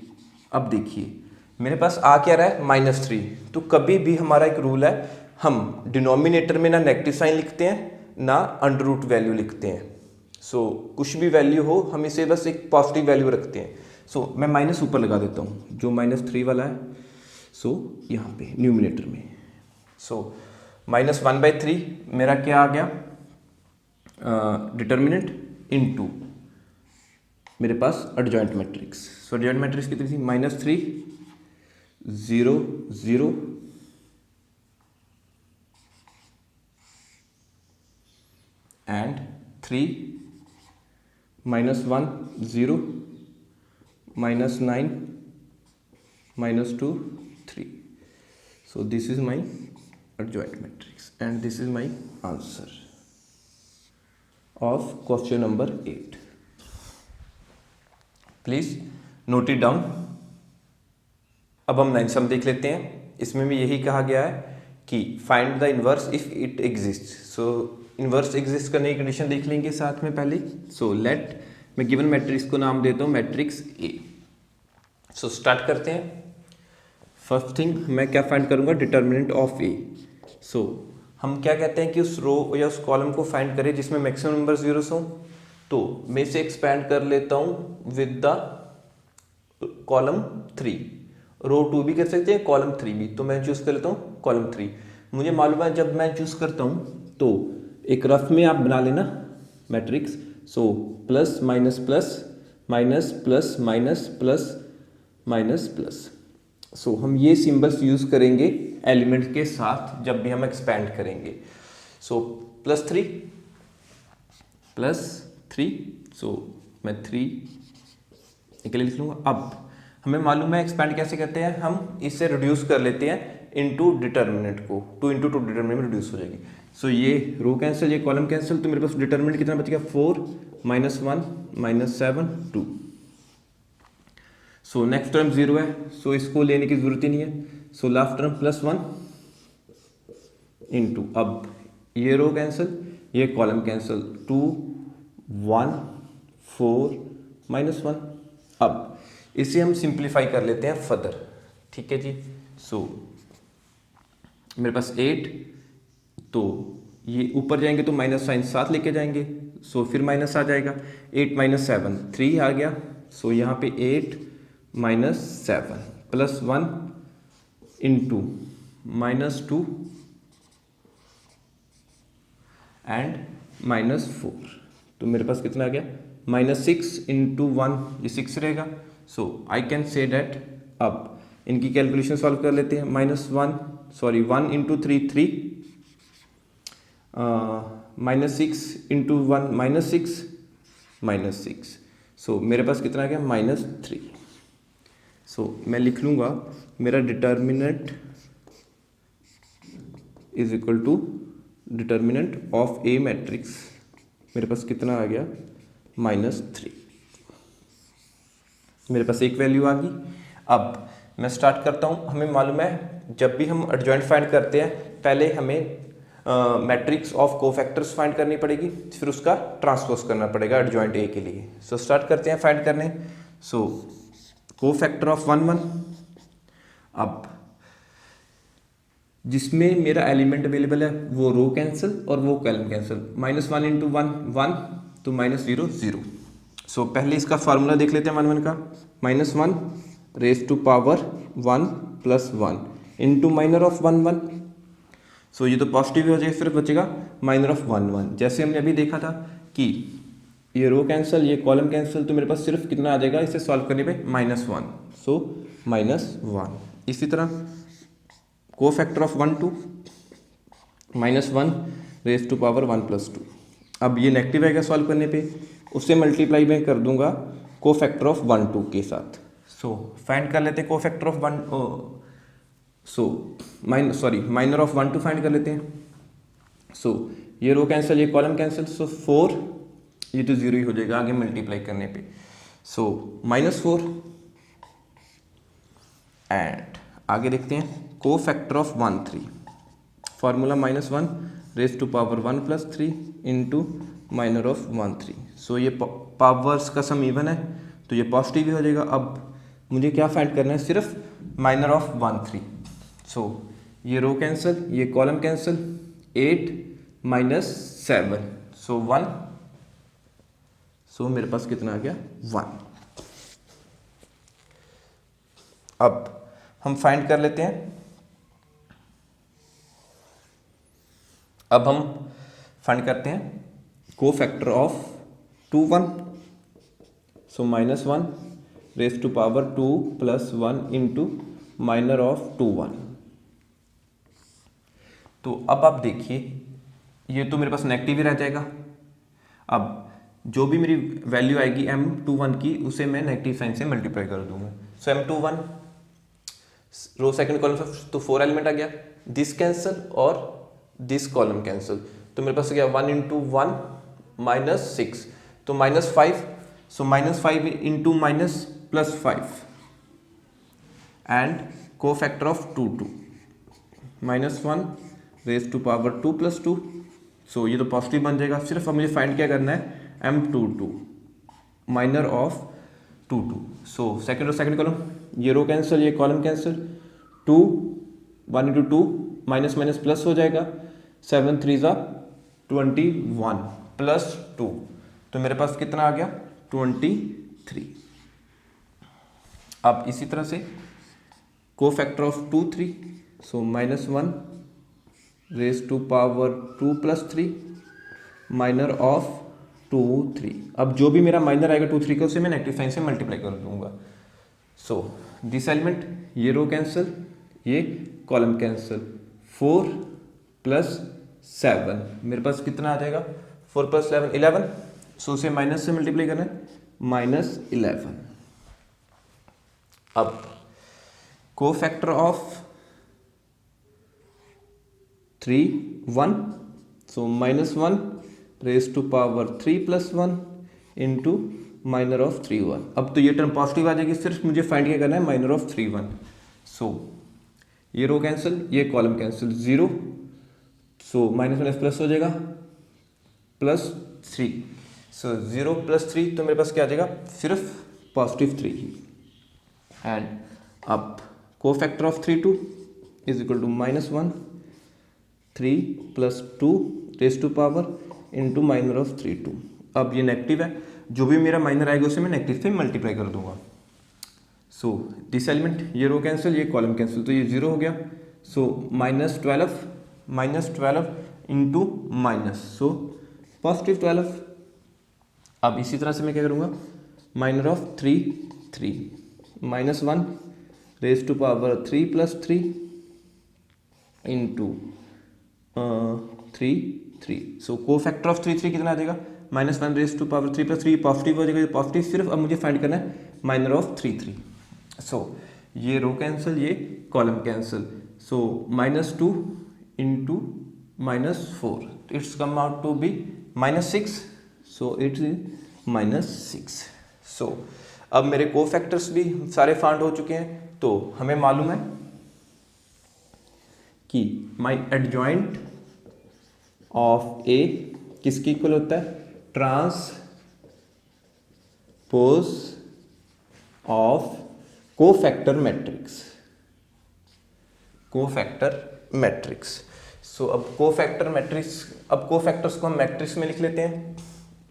अब देखिए मेरे पास आ क्या रहा है -3. तो कभी भी हमारा एक रूल है, हम डिनोमिनेटर में ना नेगेटिव साइन लिखते हैं ना अंडर रूट वैल्यू लिखते हैं. सो कुछ भी वैल्यू हो हम इसे बस एक पॉजिटिव वैल्यू रखते हैं. सो मैं माइनस ऊपर लगा देता हूँ जो -3 वाला है. सो यहाँ पे न्यूमिनेटर में सो -1/3 मेरा क्या आ गया, डिटर्मिनेंट इनटू मेरे पास एडजॉइंट मैट्रिक्स. सो एडजॉइंट मैट्रिक्स कितनी थी, -3 0 0 and 3 -1 0 -9 -2 3. So this is my adjoint matrix and this is my answer of question number 8. Please note it down. अब हम 9 सम देख लेते हैं. इसमें भी यही कहा गया है कि find the inverse if it exist. So inverse exist करने की कंडीशन देख लेंगे साथ में पहले. सो लेट मैं गिवन मैट्रिक्स को नाम देता हूँ मैट्रिक्स ए. सो स्टार्ट करते हैं. फर्स्ट थिंग मैं क्या फाइंड करूँगा, डिटर्मिनेंट ऑफ ए. सो हम क्या कहते हैं कि उस रो या उस कॉलम को फाइंड करें जिसमें मैक्सिमम नंबर जीरोस हों. तो मैं इसे एक्सपैंड कर लेता हूँ विद द कॉलम 3. रो 2 भी कर सकते हैं, कॉलम 3 भी. तो मैं चूज कर लेता हूँ कॉलम 3. मुझे मालूम है जब मैं चूज करता हूँ तो एक रफ में आप बना लेना matrix. So plus minus plus minus plus minus plus minus plus. So हम ये सिंबल्स यूज करेंगे एलिमेंट के साथ जब भी हम एक्सपैंड करेंगे. सो +3 +3. सो मैं 3 के लिए लिख लूँगा. अब हमें मालूम है एक्सपैंड कैसे करते हैं, हम इससे रिड्यूस कर लेते हैं इनटू डिटर्मिनेंट को. 2 × 2 डिटर्मिनेंट में रिड्यूस हो जाएगी. सो ये रो कैंसिल, ये कॉलम कैंसिल. तो मेरे पास डिटर्मिनेंट कितना बच गया, 4 -1 -7 2. सो नेक्स्ट टर्म 0 है. सो इसको लेने की जरूरत ही नहीं है. सो लास्ट टर्म +1 इंटू, अब ये रो कैंसिल ये कॉलम कैंसिल, 2 1 4 -1. अब इसे हम सिंप्लीफाई कर लेते हैं फर्दर. ठीक है जी. सो मेरे पास 8, तो ये ऊपर जाएंगे तो माइनस साइन साथ लेके जाएंगे. सो फिर माइनस आ जाएगा. 8 - 7 3 आ गया. सो यहाँ पे 8 - 7 +1 इंटू -2 एंड -4. तो मेरे पास कितना आ गया, -6 इंटू 1, ये 6 रहेगा. सो आई कैन से डैट. अब इनकी कैलकुलेशन सॉल्व कर लेते हैं. -1 इंटू 3 3 -6 इंटू 1 -6 -6. सो मेरे पास कितना आ गया, -3. सो मैं लिख लूँगा मेरा determinant is equal to determinant of A matrix. मेरे पास कितना आ गया, -3. मेरे पास एक वैल्यू आ गई. अब मैं स्टार्ट करता हूँ. हमें मालूम है जब भी हम एडजॉइंट फाइंड करते हैं पहले हमें मैट्रिक्स ऑफ कोफैक्टर्स फाइंड करनी पड़ेगी, फिर उसका ट्रांसपोज करना पड़ेगा एडजॉइंट ए के लिए. सो स्टार्ट करते हैं फाइंड करने. सो कोफैक्टर ऑफ 1 1. अब जिसमें मेरा एलिमेंट अवेलेबल है वो रो कैंसिल और वो कॉलम कैंसिल. -1 इंटू 1 1 तो -0 0. सो पहले इसका फार्मूला देख लेते हैं 1 1 का. -1 raise to power 1 + 1 into minor of 1 1. So ये तो पॉजिटिव हो जाएगा, फिर बचेगा माइनर ऑफ 1 1. जैसे हमने अभी देखा था कि ये रो कैंसिल ये कॉलम कैंसिल, तो मेरे पास सिर्फ कितना आ जाएगा इसे सॉल्व करने पे, -1. सो -1. इसी तरह cofactor of 1 2 -1 raise to power 1 + 2. अब ये नेगेटिव आएगा सॉल्व करने पे, उससे मल्टीप्लाई मैं कर दूंगा को फैक्टर ऑफ 1 2 के साथ। सो फाइंड कर लेते हैं cofactor of 1, minor of 1 2 find कर लेते हैं। सो ये रो कैंसिल, ये कॉलम कैंसिल, सो 4, ये तो 0 ही हो जाएगा आगे मल्टीप्लाई करने पे। सो -4 एंड आगे देखते हैं cofactor of 1 3, formula -1 raise to power 1 + 3 into minor of 1 3। So ये पावर्स का सम इवन है तो ये पॉजिटिव ही हो जाएगा। अब मुझे क्या फाइंड करना है, सिर्फ माइनर ऑफ 1 3। सो ये रो कैंसिल, ये कॉलम कैंसिल, 8 - 7, सो 1, सो मेरे पास कितना आ गया 1। अब हम फाइंड कर लेते हैं, अब हम फाइंड करते हैं cofactor of 2 1। So -1 raise to power 2 + 1 into minor of 2 1। तो अब आप देखिए ये तो मेरे पास नेगेटिव ही रह जाएगा। अब जो भी मेरी वैल्यू आएगी m21 की उसे मैं नेगेटिव साइन से मल्टीप्लाई कर दूंगा। सो m21 रो सेकंड कॉलम से तो 4 एलिमेंट आ गया, दिस कैंसिल और दिस कॉलम कैंसिल, तो मेरे पास गया 1 × 1 -6, तो -5, so -5 into +5 and cofactor of 2 2, -1 raise to power 2 + 2। So ये तो पॉजिटिव बन जाएगा। सिर्फ अब मुझे फाइंड क्या करना है, m22 minor of 2 2। So second column, ये रो कैंसिल, ये कॉलम कैंसिल, 2 1 × 2 माइनस प्लस हो जाएगा, 7 3 = 21 + 2, तो मेरे पास कितना आ गया 23। अब इसी तरह से cofactor of 2 3, so -1 raise to power 2 + 3 minor of 2 3। अब जो भी मेरा माइनर आएगा 2 3 का उसे मैं नेगेटिव साइन से मल्टीप्लाई कर दूंगा। सो दिस एलिमेंट, ये रो कैंसिल, ये कॉलम कैंसिल, 4 + 7, मेरे पास कितना आ जाएगा 4 + 11 11, सो उसे माइनस से मल्टीप्लाई करना है, -11। अब cofactor of 3 1, so -1 raise to power 3 + 1 into minor of 3 1। अब तो ये टर्म पॉजिटिव आ जाएगी, सिर्फ मुझे फाइंड क्या करना है माइनर ऑफ 3 1। सो ये रो कैंसिल, ये कॉलम कैंसिल, 0, सो -1 प्लस हो जाएगा +3, सो 0 + 3, तो मेरे पास क्या आ जाएगा सिर्फ +3 ही। एंड अब cofactor of 3 2 is equal to -1 3 + 2 raise to power into minor of 3 2। अब ये नेगेटिव है, जो भी मेरा माइनर आएगा उसे मैं नेगेटिव से मल्टीप्लाई कर दूंगा। सो दिस एलिमेंट, ये रो कैंसिल, ये कॉलम कैंसिल, तो ये 0 हो गया। So -12 into minus, so +12। अब इसी तरह से मैं क्या करूँगा, minor of 3 3 -1 raise to power 3 + 3 into 3 3। So cofactor of 3 3 कितना आ जाएगा, -1 रेज टू पावर 3 + 3, पॉजिटिव हो जाएगा, पॉजिटिव। सिर्फ अब मुझे फाइंड करना है माइनर ऑफ 3 3। सो ये रो कैंसिल, ये column cancel, so -2 into -4, it's come out to be -6, so it is -6। So अब मेरे को फैक्टर्स भी सारे फाइंड हो चुके हैं, तो हमें मालूम है कि माई एडजॉइंट ऑफ ए किसके इक्वल होता है, transpose of cofactor matrix, cofactor matrix. So अब कोफैक्टर मैट्रिक्स, अब कोफैक्टर्स को हम मैट्रिक्स में लिख लेते हैं।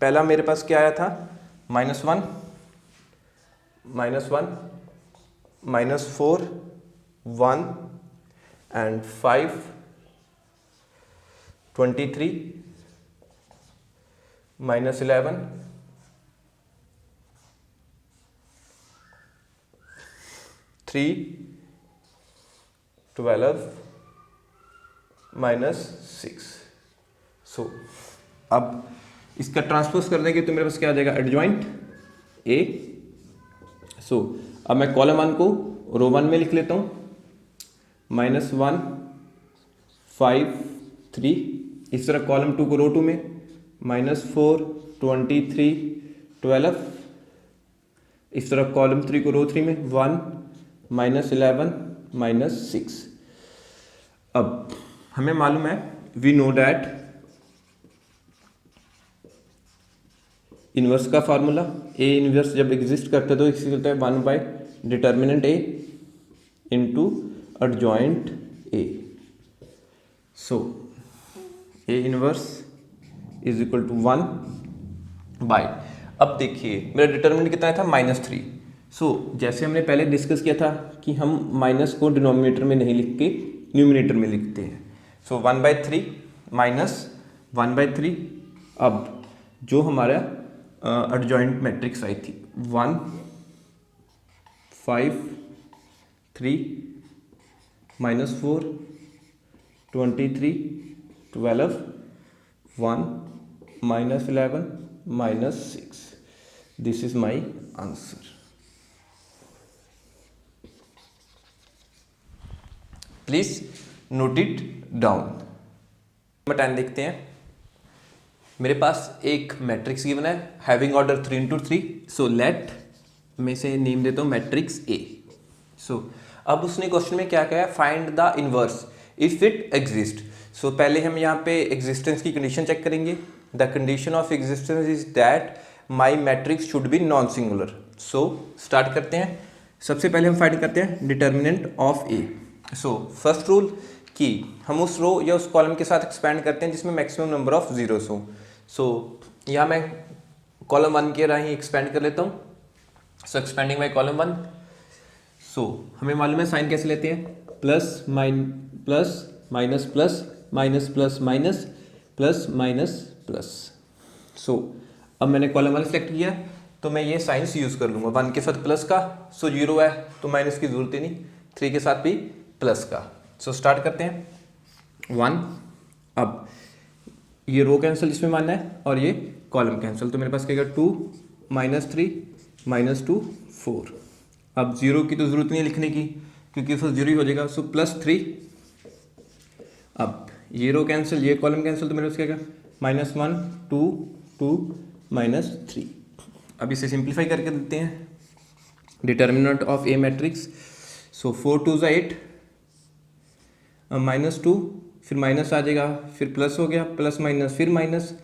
पहला मेरे पास क्या आया था, -1 -4 1 एंड 5 23 -11 3 12 -6। सो अब इसका ट्रांसपोज कर देंगे तो मेरे पास क्या आ जाएगा, एडजॉइंट ए। सो अब मैं कॉलम 1 को रो 1 में लिख लेता हूँ, -1 5 3। इस तरह कॉलम 2 को रो 2 में -4 23 12। इस तरह कॉलम 3 को रो 3 में 1 -11 -6। अब हमें मालूम है, वी नो डैट इन्वर्स का फार्मूला, ए इन्वर्स जब एग्जिस्ट करता है तो इसे कहते हैं 1 by determinant A into adjoint A. So A inverse is equal to 1 by, अब देखिए मेरा डिटर्मिनेंट कितना था, -3। सो जैसे हमने पहले डिस्कस किया था कि हम माइनस को डिनोमिनेटर में नहीं लिख के न्यूमिनेटर में लिखते हैं। सो 1/3 माइनस 1/3। अब जो हमारा एडजॉइंट मैट्रिक्स आई थी 1 5 3 -4 23 12 1 -11 -6, this is my answer. Please note it down. Number 10 देखते हैं। मेरे पास एक मैट्रिक्स गिवन है हैविंग ऑर्डर 3 × 3। सो लेट मैं से नेम देता हूँ मैट्रिक्स ए। सो अब उसने क्वेश्चन में क्या कहा है, find the inverse if it exist. So पहले हम यहाँ पे एग्जिस्टेंस की कंडीशन चेक करेंगे। The condition of existence is that my matrix should be non singular. So start करते हैं। सबसे पहले हम फाइंड करते हैं determinant of A. So first rule कि हम उस रो या उस कॉलम के साथ एक्सपैंड करते हैं जिसमें मैक्सिमम नंबर ऑफ जीरोस हो। सो यहाँ मैं कॉलम 1 के राही एक्सपेंड कर लेता हूँ। सो एक्सपेंडिंग माई कॉलम 1। सो हमें मालूम है साइन कैसे लेते हैं, plus minus plus minus plus minus plus minus plus. So अब मैंने कॉलम 1 सेलेक्ट किया तो मैं ये साइंस यूज़ कर लूँगा। 1 के साथ प्लस का, सो 0 है तो माइनस की जरूरत ही नहीं। 3 के साथ भी प्लस का। सो स्टार्ट करते हैं 1। अब ये रो कैंसिल इसमें मानना है और ये कॉलम कैंसिल, तो मेरे पास क्या 2 -3 -2 4। अब 0 की तो ज़रूरत नहीं है लिखने की क्योंकि फिर 0 ही हो जाएगा। सो +3। अब ये रो कैंसिल, ये कॉलम कैंसिल, तो मेरे पास क्या -1 2 2 -3। अब इसे सिंप्लीफाई करके देते हैं। Determinant of A matrix. सो 4 2 8, -2, फिर माइनस आ जाएगा, फिर प्लस हो गया, प्लस माइनस फिर माइनस,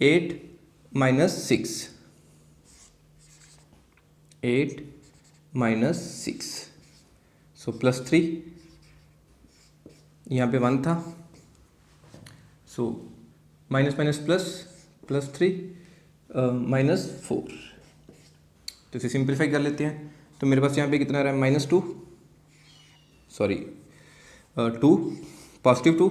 8 -6 8 -6। सो +3, यहाँ पे 1 था। So minus minus plus, +3 -4। तो इसे सिंप्लीफाई कर लेते हैं। तो मेरे पास यहाँ पे कितना आ रहा है, -2 सॉरी 2 +2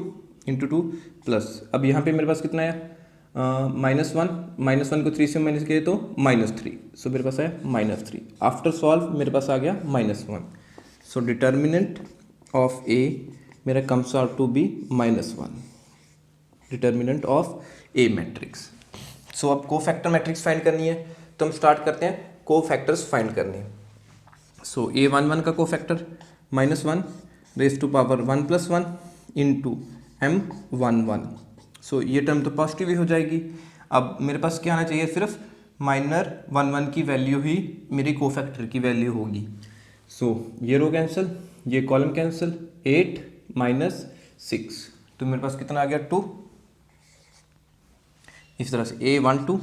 × 2 प्लस। अब यहाँ पे मेरे पास कितना है, -1 को 3 से माइनस किए तो -3। सो मेरे पास है -3। आफ्टर सॉल्व मेरे पास आ गया -1। सो डिटर्मिनेंट ऑफ ए मेरा comes out to be -1, determinant of A matrix. So अब को फैक्टर मैट्रिक्स फाइंड करनी है तो हम स्टार्ट करते हैं को फैक्टर्स फाइंड करने। सो A11 का cofactor -1 raise to power 1 + 1 into M11। So ये टर्म तो पॉजिटिव ही हो जाएगी। अब मेरे पास क्या आना चाहिए, सिर्फ माइनर 1 की वैल्यू ही मेरी को फैक्टर की वैल्यू होगी। सो ये रो कैंसिल, ये कॉलम कैंसिल, 8 -6। तो मेरे पास कितना आ गया, 2। इस तरह से A12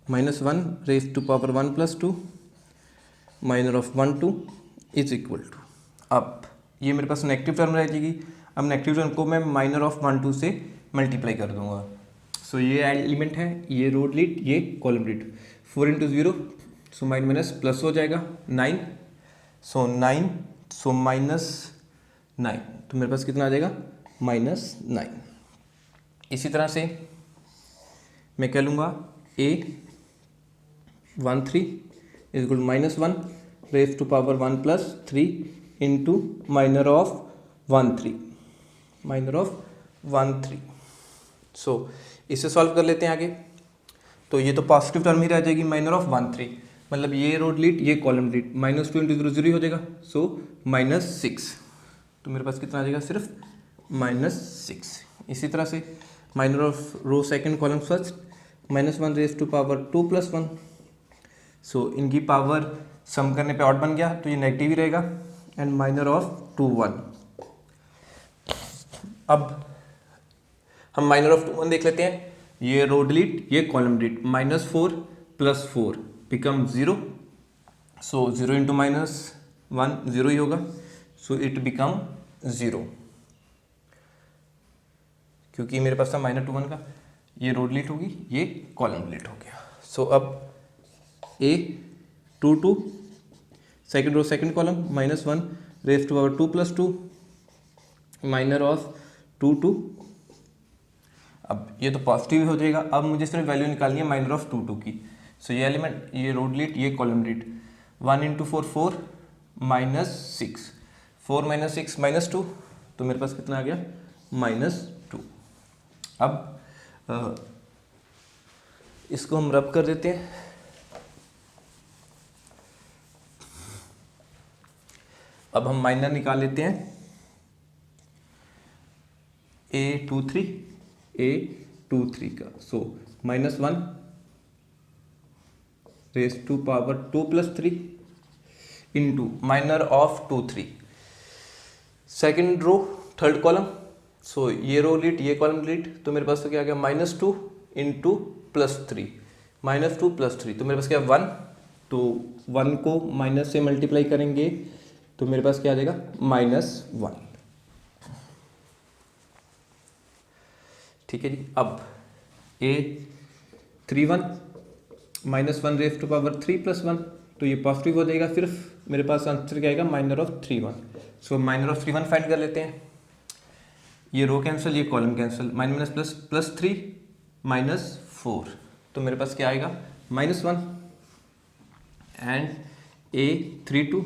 -1 raise to power 1 + 2 minor of 1 2 is equal to. अब ये मेरे पास नेगेटिव टर्म रह जाएगी। अब नेगेटिव टर्म को मैं माइनर ऑफ 1 2 से मल्टीप्लाई कर दूंगा। सो ये एलिमेंट है, ये रो डिलीट, ये column delete. 4 × 0, so minus plus हो जाएगा 9। सो 9, सो -9। तो मेरे पास कितना आ जाएगा, -9। इसी तरह से मैं कह लूँगा A13 is equal to -1 raise to power 1 + 3 into minor of 1 3। So इसे सॉल्व कर लेते हैं आगे। तो ये तो पॉजिटिव टर्म ही रह जाएगी, माइनर ऑफ 1 3, मतलब ये रो डिलीट ये कॉलम डिलीट, -2 × 0 0 हो जाएगा, सो -6। तो मेरे पास कितना आ जाएगा, सिर्फ -6। इसी तरह से minor of row second column first, -1 raise to power 2 + 1। So इनकी पावर सम करने पे ऑड बन गया, तो ये नेगेटिव ही रहेगा, एंड माइनर ऑफ 2 1। अब हम माइनर ऑफ 2 1 देख लेते हैं। ये रो डिलीट ये कॉलम डिलीट, -4 + 4 बिकम 0, सो 0 × -1 0 ही होगा, सो इट बिकम 0, क्योंकि मेरे पास था -2 1 का, ये रो डिलीट होगी ये कॉलम डिलीट हो गया। सो अब A 2 2 second row second column, -1 raise to power 2 + 2 minor of 2 2। अब ये तो पॉजिटिव ही हो जाएगा। अब मुझे सिर्फ वैल्यू निकालनी है माइनर ऑफ 2 2 की। सो ये एलिमेंट ये रो डिलीट ये कॉलम डिलीट, 1 × 4 4 -6, 4 - 6 -2, तो मेरे पास कितना आ गया, -2। अब इसको हम रब कर देते हैं। अब हम माइनर निकाल लेते हैं, A23 का। So -1 raise to power 2 + 3 into minor of 2 3, second row third column. So ये रो डिलीट ये कॉलम डिलीट, तो मेरे पास तो क्या आ गया, -2 इंटू +3, -2 + 3, तो मेरे पास क्या 1, तो 1 को माइनस से मल्टीप्लाई करेंगे तो मेरे पास क्या आ जाएगा, -1। ठीक है जी। अब A31 -1 रेज़ टू पावर 3 + 1, तो ये पॉजिटिव हो जाएगा, सिर्फ मेरे पास आंसर क्या आएगा, minor of 31। So minor of 31 find कर लेते हैं। ये रो कैंसिल ये कॉलम कैंसिल, माइनस प्लस 3 -4, तो मेरे पास क्या आएगा, -1। And A32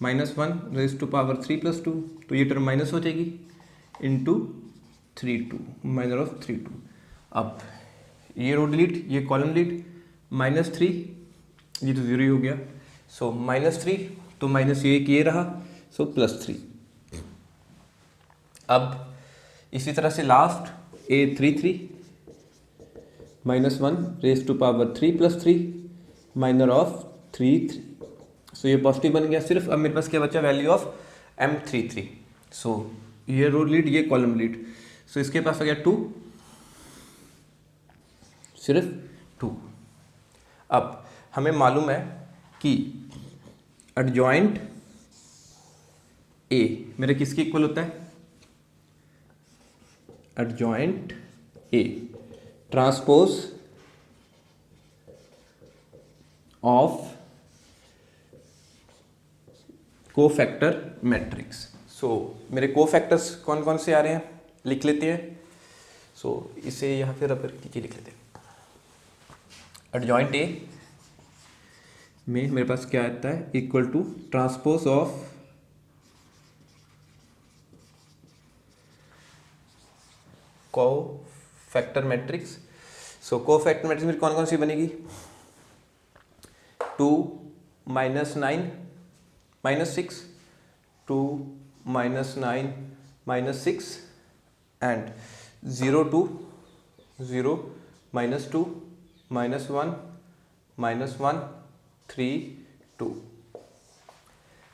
-1 raise to power 3 + 2, तो ये टर्म माइनस हो जाएगी, इंटू 32 माइनर ऑफ 32। अब ये रो डिलीट ये कॉलम डिलीट, -3 ये तो 0 ही हो गया, सो -3, तो माइनस ये रहा, सो +3। अब इसी तरह से last A33 -1 raise to power 3 + 3 minor of 3 3, so ये पॉजिटिव बन गया। सिर्फ अब मेरे पास क्या बचा, वैल्यू ऑफ M33। सो ये रो डिलीट ये कॉलम डिलीट, सो इसके पास आ गया 2, सिर्फ 2। अब हमें मालूम है कि एडजॉइंट A मेरे किसके इक्वल होता है, adjoint A transpose of cofactor matrix. So मेरे कोफैक्टर्स कौन कौन से आ रहे हैं, लिख लेते हैं। सो इसे यहाँ पे रबर नीचे लिख लेते हैं। एडजॉइंट A में मेरे पास क्या आता है, equal to transpose of cofactor matrix. So cofactor matrix मेरी कौन कौन सी बनेगी, 2 -9 -6, 2 -9 -6, and 0 2 0 -2 -1 -1 3 2।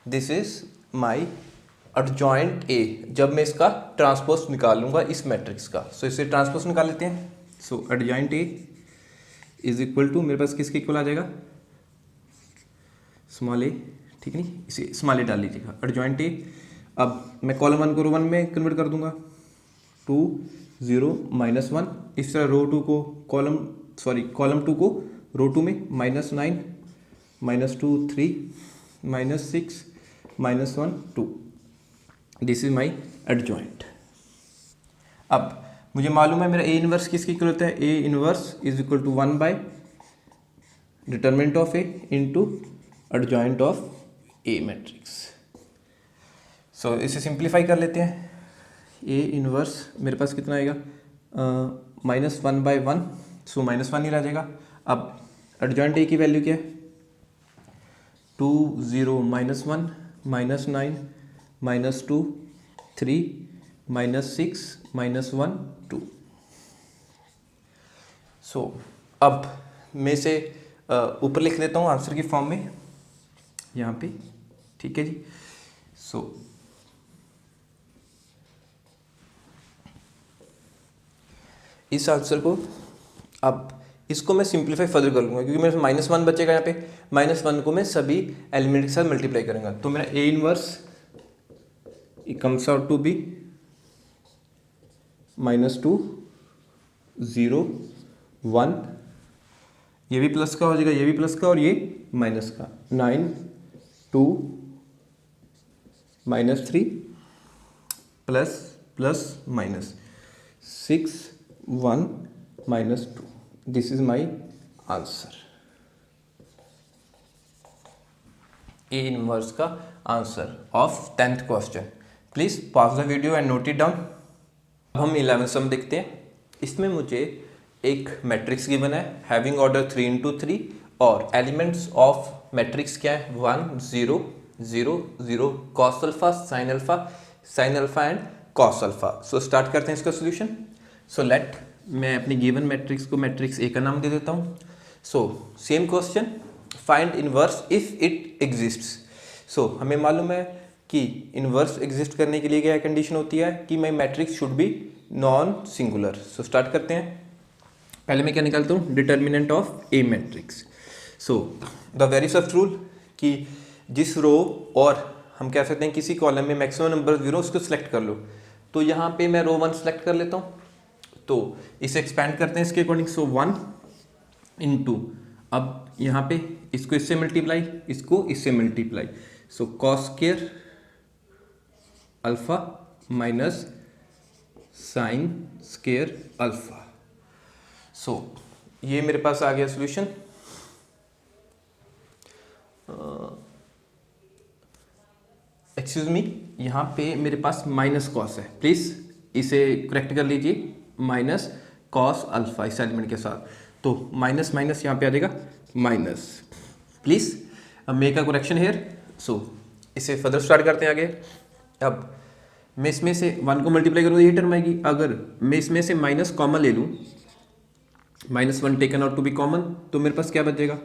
This is my adjoint A जब मैं इसका ट्रांसपोज निकाल लूँगा इस मैट्रिक्स का। सो इसे ट्रांसपोज निकाल लेते हैं। So adjoint A is equal to मेरे पास किसके इक्वल आ जाएगा, स्मॉल a, ठीक नहीं, इसे स्मॉल a डाल लीजिएगा, एडजॉइंट A। अब मैं कॉलम 1 को रो 1 में कन्वर्ट कर दूंगा, 2 0 -1, इस तरह रो 2 को कॉलम 2 को रो 2 में, -9 -2 3 -6 -1 2। This is my adjoint. अब मुझे मालूम है मेरा A इनवर्स किसकी इक्वल होता है, A inverse is equal to 1 by determinant of A into adjoint of A matrix. So इसे सिंप्लीफाई कर लेते हैं। A इनवर्स मेरे पास कितना आएगा, -1/1, सो -1 ही रह जाएगा। अब एडजॉइंट ए की वैल्यू क्या है, 2 0 -1 -9 -2 3 -6 -1 2। सो अब मैं से ऊपर लिख देता हूँ आंसर की फॉर्म में यहाँ पे, ठीक है जी। सो इस आंसर को अब इसको मैं सिंप्लीफाई फर्दर कर लूँगा, क्योंकि मेरे -1 बचेगा यहाँ पे। -1 को मैं सभी एलिमेंट के साथ मल्टीप्लाई करूँगा, तो मेरा A inverse comes out to be -2 0 1, ये भी प्लस का हो जाएगा, ये भी प्लस का और ये माइनस का, 9 2 -3 plus plus minus 6 1 -2। This is my answer, A inverse का answer of 10th question. Please pause the video and note it down. अब हम 11th सम देखते हैं। इसमें मुझे एक मैट्रिक्स गिवन है हैविंग ऑर्डर 3 × 3 और एलिमेंट्स ऑफ मैट्रिक्स क्या है 1 0 0 0 cos alpha sine alpha and cos alpha. So start करते हैं इसका सोल्यूशन। सो लेट मैं अपनी गिवन मैट्रिक्स को मैट्रिक्स ए का नाम दे देता हूँ। So same question, find inverse if it exists. So हमें मालूम है कि इनवर्स एग्जिस्ट करने के लिए क्या कंडीशन होती है कि my matrix should be non singular. So start करते हैं। पहले मैं क्या निकालता हूँ, determinant of A matrix. So the very first rule कि जिस रो और हम कह सकते हैं किसी कॉलम में मैक्सिमम नंबर 0 उसको सिलेक्ट कर लो। तो यहाँ पे मैं रो 1 सेलेक्ट कर लेता हूँ, तो इसे एक्सपैंड करते हैं इसके अकॉर्डिंग। सो 1 × अब यहाँ पे इसको इससे मल्टीप्लाई, इसको इससे multiply. So cos square alpha minus sine square alpha. So ये मेरे पास आ गया सोल्यूशन। एक्सक्यूज मी, यहाँ पे मेरे पास माइनस कॉस है, प्लीज इसे करेक्ट कर लीजिए, माइनस कॉस अल्फा इस एलिमेंट के साथ। तो माइनस माइनस यहाँ पे आ जाएगा minus, please make a correction here. So इसे फर्दर स्टार्ट करते हैं आगे। अब मैं इसमें से 1 को मल्टीप्लाई करूँ, ये टर्म आएगी। अगर मैं इसमें से माइनस कॉमन ले लूँ, -1 taken out to be common, तो मेरे पास क्या बचेगा,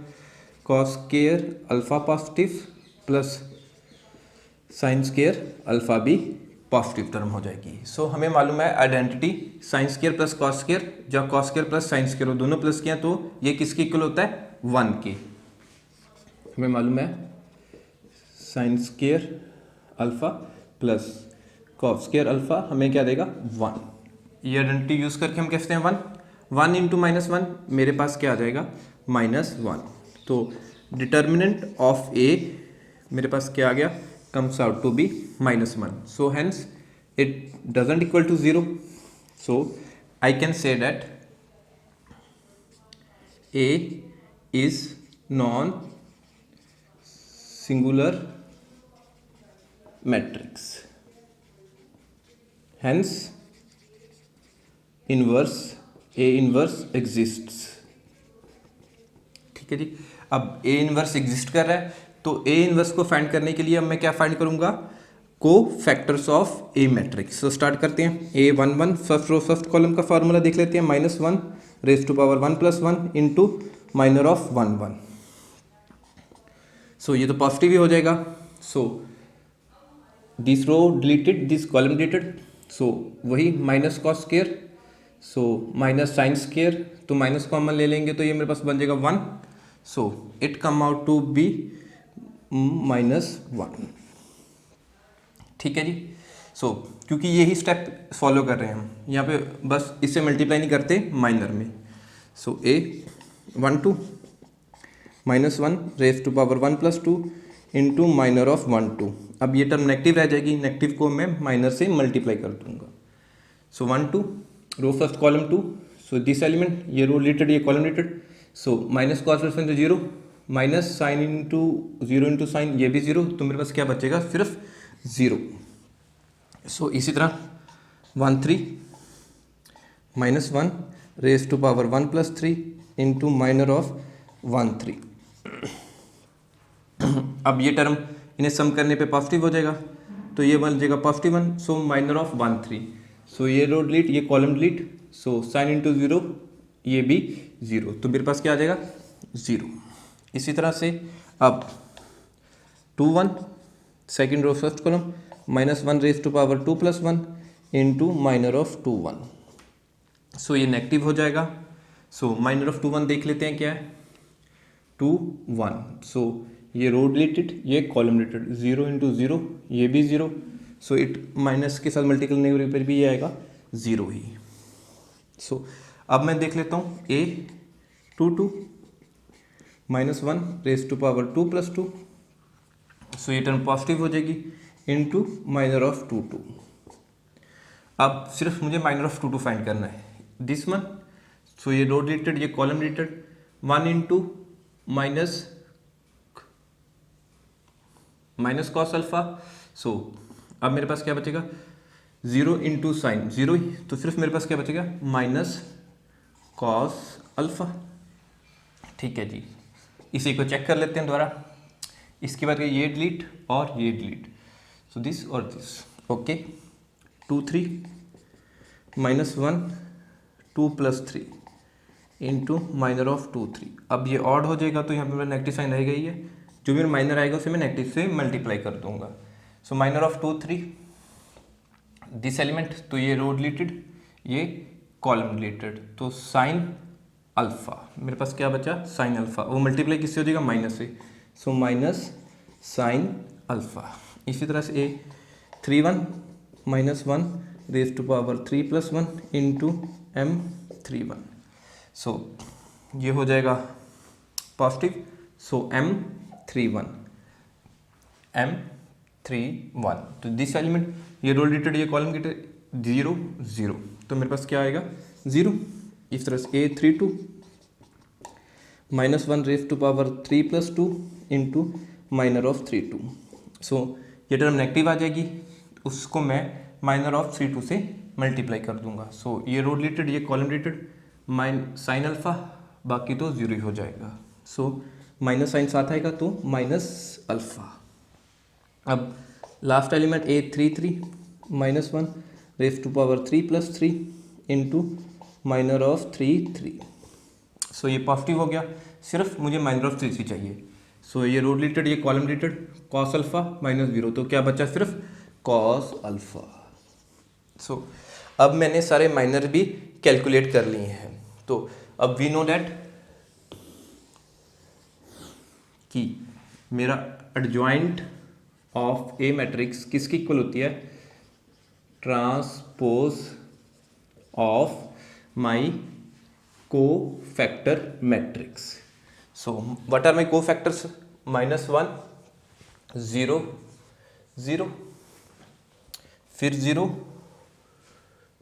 cos square alpha positive plus sine square alpha भी पॉजिटिव टर्म हो जाएगी। सो हमें मालूम है identity sine square plus cos square, जब cos square plus sine square हो दोनों प्लस किया तो ये किसके इक्वल होता है 1 के। हमें मालूम है sign square alpha plus cos square alpha हमें क्या देगा 1। ये आइडेंटिटी यूज करके हम कहते हैं 1 × -1 मेरे पास क्या आ जाएगा -1। तो डिटर्मिनेंट ऑफ ए मेरे पास क्या आ गया, comes out to be -1. So hence it doesn't equal to 0. So I can say that A is non-singular matrix. Hence inverse A inverse exists. ठीक है जी। अब A इनवर्स एग्जिस्ट कर रहा है, तो A इनवर्स को फाइंड करने के लिए अब मैं क्या फाइंड करूंगा, cofactors of A matrix. So start करते हैं। A11 first row first column का फार्मूला देख लेते हैं, -1 raise to power 1 + 1 into minor of 1 1। So ये तो पॉजिटिव ही हो जाएगा। So this row deleted, this column deleted. So वही minus cos square, so minus sine square, तो माइनस कॉमन ले लेंगे तो ये मेरे पास बन जाएगा 1। सो it come out to be -1। ठीक है जी। सो क्योंकि यही स्टेप फॉलो कर रहे हैं हम यहाँ पे, बस इससे मल्टीप्लाई नहीं करते माइनर में। So A12 -1 raise to power 1 + 2 into minor of 1 2। अब ये टर्म नेगेटिव रह जाएगी, नेगेटिव को मैं माइनर से मल्टीप्लाई कर दूंगा। So 1 2 row first column 2। So this element, ये रो रिलेटेड ये column related. So minus cos into 0 minus sine into 0 into sine, ये भी 0, तो मेरे पास क्या बचेगा सिर्फ 0। सो इसी तरह 1 3 -1 raise to power 1 + 3 into minor of 1 3। अब ये टर्म इन्हें सम करने पे पॉजिटिव हो जाएगा, तो ये बन जाएगा +1, सो माइनर ऑफ 1 3। सो ये रो डिलीट, ये column delete, so sine into 0, ये भी 0, तो मेरे पास क्या आ जाएगा 0। इसी तरह से अब 2 1 second row first column -1 raise to power 2 + 1 into minor of 2 1। So ये नेगेटिव हो जाएगा। सो माइनर ऑफ 2 1 देख लेते हैं क्या है 2 1। सो ये रो डिलीटेड, ये कॉलम डिलीटेड, 0 इंटू 0, ये भी 0। सो इट माइनस के साथ मल्टीपल नहीं पर भी ये आएगा 0 ही। सो अब मैं देख लेता हूँ a 2 2 -1 raise to power 2 + 2। So ये टर्म पॉजिटिव हो जाएगी इंटू माइनर ऑफ 2 2। अब सिर्फ मुझे माइनर ऑफ 2 2 फाइंड करना है, दिस वन। सो ये रो डिलीटेड, ये column deleted, 1 into minus cos alpha. So अब मेरे पास क्या बचेगा 0 इंटू साइन 0 ही, तो सिर्फ मेरे पास क्या बचेगा माइनस कॉस अल्फा। ठीक है जी, इसी को चेक कर लेते हैं दोबारा। इसके बाद ये डिलीट और ये डिलीट, सो दिस और this, okay. 2 3 -1 2 + 3 into minor of 2 3। अब ये ऑड हो जाएगा तो यहाँ पे मेरा नेगेटिव साइन रहेगा ही है, जो भी माइनर आएगा उसे मैं नेगेटिव से मल्टीप्लाई कर दूंगा। सो माइनर ऑफ 2 3 दिस एलिमेंट, तो ये रो डिलीटेड, ये कॉलम डिलीटेड, तो साइन अल्फा मेरे पास क्या बचा साइन अल्फा, वो मल्टीप्लाई किससे हो जाएगा माइनस से, सो माइनस साइन अल्फा। इसी तरह से A 3 1 -1 raise to power 3 + 1 into m 3 1। So ये हो जाएगा पॉजिटिव, सो m 3 1। तो दिस एलिमेंट, ये रो डिलीटेड, ये कॉलम डिलीटेड, 0 0, तो मेरे पास क्या आएगा 0। इस तरह से a 3 2 -1 raise to power 3 + 2 into minor of 3 2। So ये टर्म नेगेटिव आ जाएगी, उसको मैं माइनर ऑफ 3 2 से मल्टीप्लाई कर दूंगा। सो ये रो डिलीटेड, ये कॉलम डिलीटेड, साइन अल्फा, बाकी तो 0 ही हो जाएगा। सो माइनस साइन साथ आएगा तो माइनस अल्फा। अब last element a 3 3 -1 raise to power 3 + 3 into minor of 3 3। So ये पॉजिटिव हो गया, सिर्फ मुझे माइनर ऑफ 3 3 चाहिए। सो ये रो डिलीटेड, ये कॉलम डिलीटेड, कॉस अल्फा -0, तो क्या बचा सिर्फ कॉस अल्फा। सो अब मैंने सारे माइनर भी कैलकुलेट कर लिए हैं, तो अब वी नो दैट कि मेरा एडजॉइंट ऑफ ए मैट्रिक्स किसकी इक्वल होती है transpose of my cofactor matrix. So what are my cofactors -1 0 0, फिर 0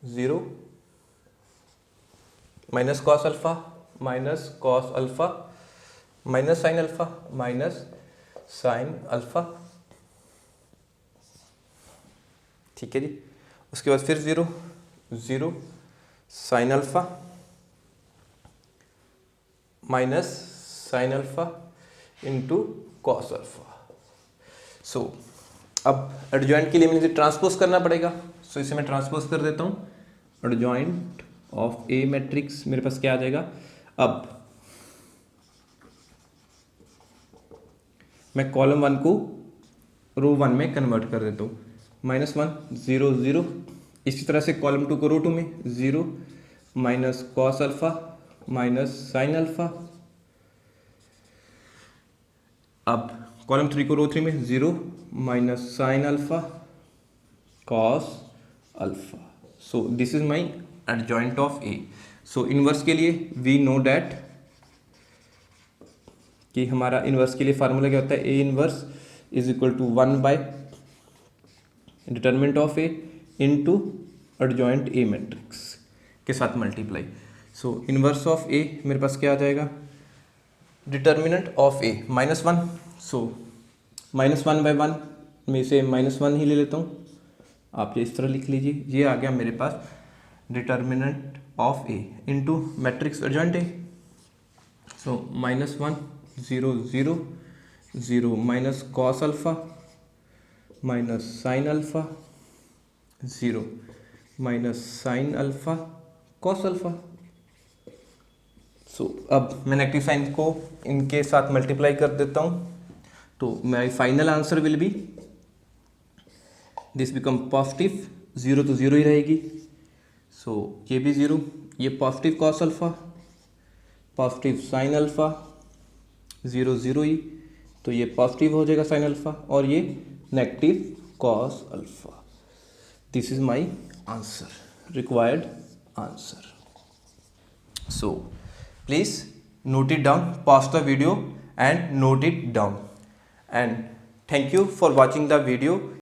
0, minus cos alpha minus sine alpha minus sine alpha. ठीक है जी, उसके बाद फिर 0 0 sine alpha minus sine alpha into cos alpha. So अब एडजॉइंट के लिए मुझे ट्रांसपोज करना पड़ेगा, सो इसे मैं ट्रांसपोज कर देता हूँ। एडजॉइंट ऑफ ए मैट्रिक्स मेरे पास क्या आ जाएगा, अब मैं कॉलम 1 को रो 1 में कन्वर्ट कर देता हूँ, -1 0 0। इसी तरह से कॉलम 2 को रो 2 में 0 minus cos alpha minus sine alpha. अब कॉलम 3 को रो 3 में 0 minus sine alpha cos alpha. So this is my adjoint of A. So inverse के लिए वी नो डैट कि हमारा इनवर्स के लिए फार्मूला क्या होता है, A inverse is equal to 1 by determinant of A into adjoint A matrix के साथ multiply. So inverse of A मेरे पास क्या आ जाएगा, determinant of A -1। So -1 by 1 में से -1 ही ले लेता हूँ, आप ये इस तरह लिख लीजिए। ये आ गया मेरे पास determinant of A into matrix adjoint A. So minus 1 0 0 0 minus cos alpha minus sin alpha 0 minus sin alpha cos alpha. सो अब मैं नेगेटिव साइन को इनके साथ मल्टीप्लाई कर देता हूँ, तो my final answer will be this become positive, zero तो जीरो ही रहेगी, सो ये भी जीरो, ये positive cos alpha, positive sine alpha, zero zero ही, तो ये पॉजिटिव हो जाएगा साइन अल्फा, और ये negative cos alpha. This is my answer, required answer. So please note it down, pause the video and note it down, and thank you for watching the video.